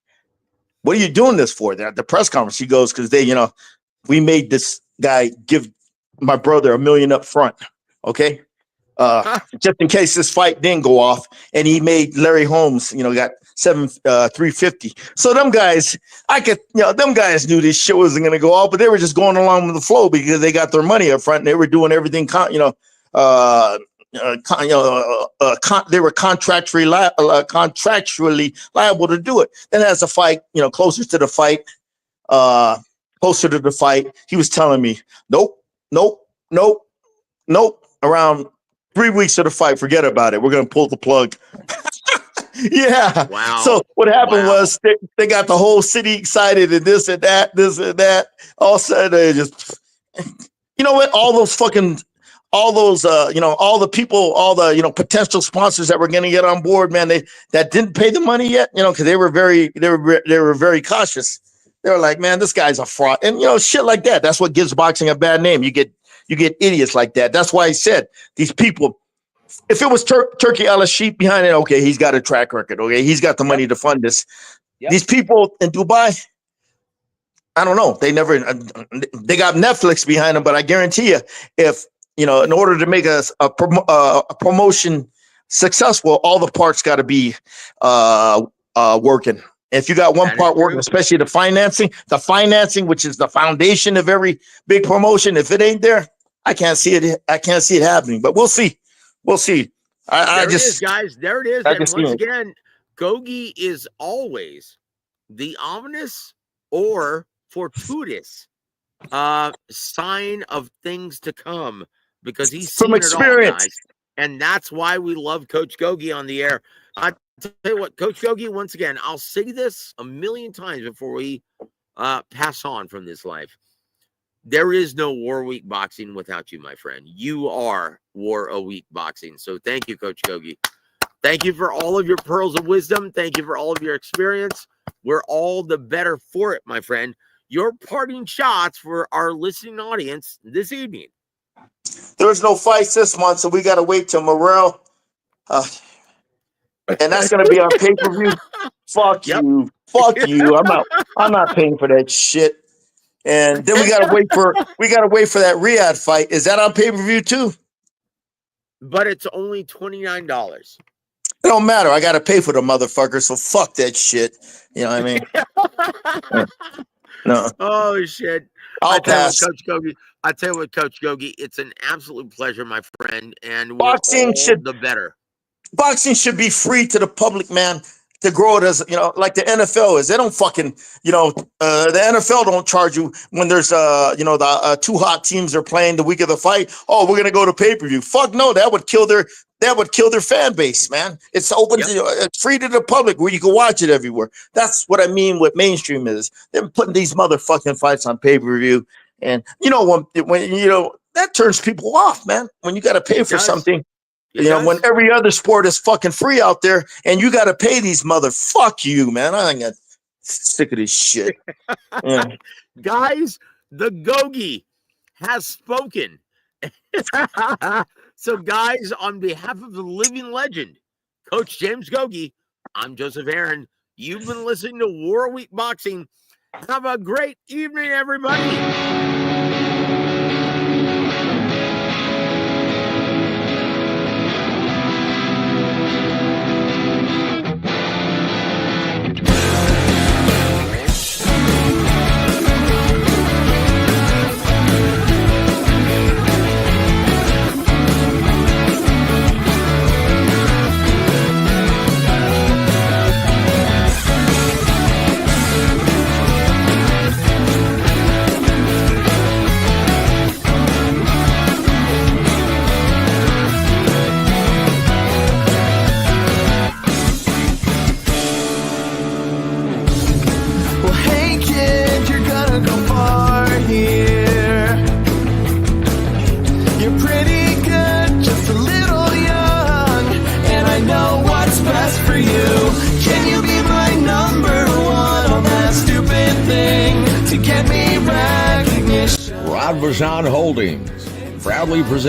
what are you doing this for? At the press conference, he goes, because we made this guy give my brother $1 million up front. Okay. Just in case this fight didn't go off, and he made Larry Holmes, got $350. So them guys, them guys knew this shit wasn't going to go off, but they were just going along with the flow because they got their money up front and they were doing everything, they were contractually liable to do it. Then as the fight, closer to the fight, he was telling me, nope. Around 3 weeks of the fight, forget about it. We're going to pull the plug. Yeah. Wow. So what happened was they got the whole city excited and this and that. All of a sudden, they just, you know what? All the people, all the, potential sponsors that were going to get on board, man, that didn't pay the money yet, because they were very cautious. They were like, man, this guy's a fraud. And, shit like that. That's what gives boxing a bad name. You get idiots like that. That's why I said these people, if it was Turkey a la sheep behind it, okay, he's got a track record. Okay, he's got the money to fund this. Yep. These people in Dubai, I don't know. They got Netflix behind them, but I guarantee you, if in order to make a promotion successful, all the parts got to be working. If you got one part working, especially the financing, which is the foundation of every big promotion, if it ain't there, I can't see it. I can't see it happening. But we'll see. There it is, guys. There it is. And once again, GOGUE is always the ominous or fortuitous sign of things to come, because he's seen from experience. It all, guys. And that's why we love Coach GOGUE on the air. I tell you what, Coach GOGUE, once again, I'll say this a million times before we pass on from this life. There is no War Week boxing without you, my friend. You are War a Week boxing. So thank you, Coach GOGUE. Thank you for all of your pearls of wisdom. Thank you for all of your experience. We're all the better for it, my friend. Your parting shots for our listening audience this evening. There's no fights this month, so we got to wait till Morrell. And that's going to be on pay-per-view. Fuck you. I'm not paying for that shit. And then we gotta wait for that Riyadh fight. Is that on pay-per-view too? But it's only $29. It don't matter. I gotta pay for the motherfucker, so fuck that shit. You know what I mean? No. Oh shit. I'll pass. I tell you what, Coach GOGUE, it's an absolute pleasure, my friend. And boxing should the better. Boxing should be free to the public, man. To grow it as like the NFL is. They don't fucking the NFL don't charge you when there's the two hot teams are playing the week of the fight. Oh, we're gonna go to pay-per-view. Fuck no, that would kill their fan base, man. It's open it's free to the public where you can watch it everywhere. That's what I mean with mainstream is. They're putting these motherfucking fights on pay-per-view. And when that turns people off, man. When you gotta pay for something. It You know, does. when every other sport is fucking free out there, and you got to pay these fuck you, man. I ain't got sick of this shit. Yeah. Guys, the GOGUE has spoken. So, guys, on behalf of the living legend, Coach James GOGUE, I'm Joseph Aaron. You've been listening to War Week Boxing. Have a great evening, everybody. Holdings proudly presents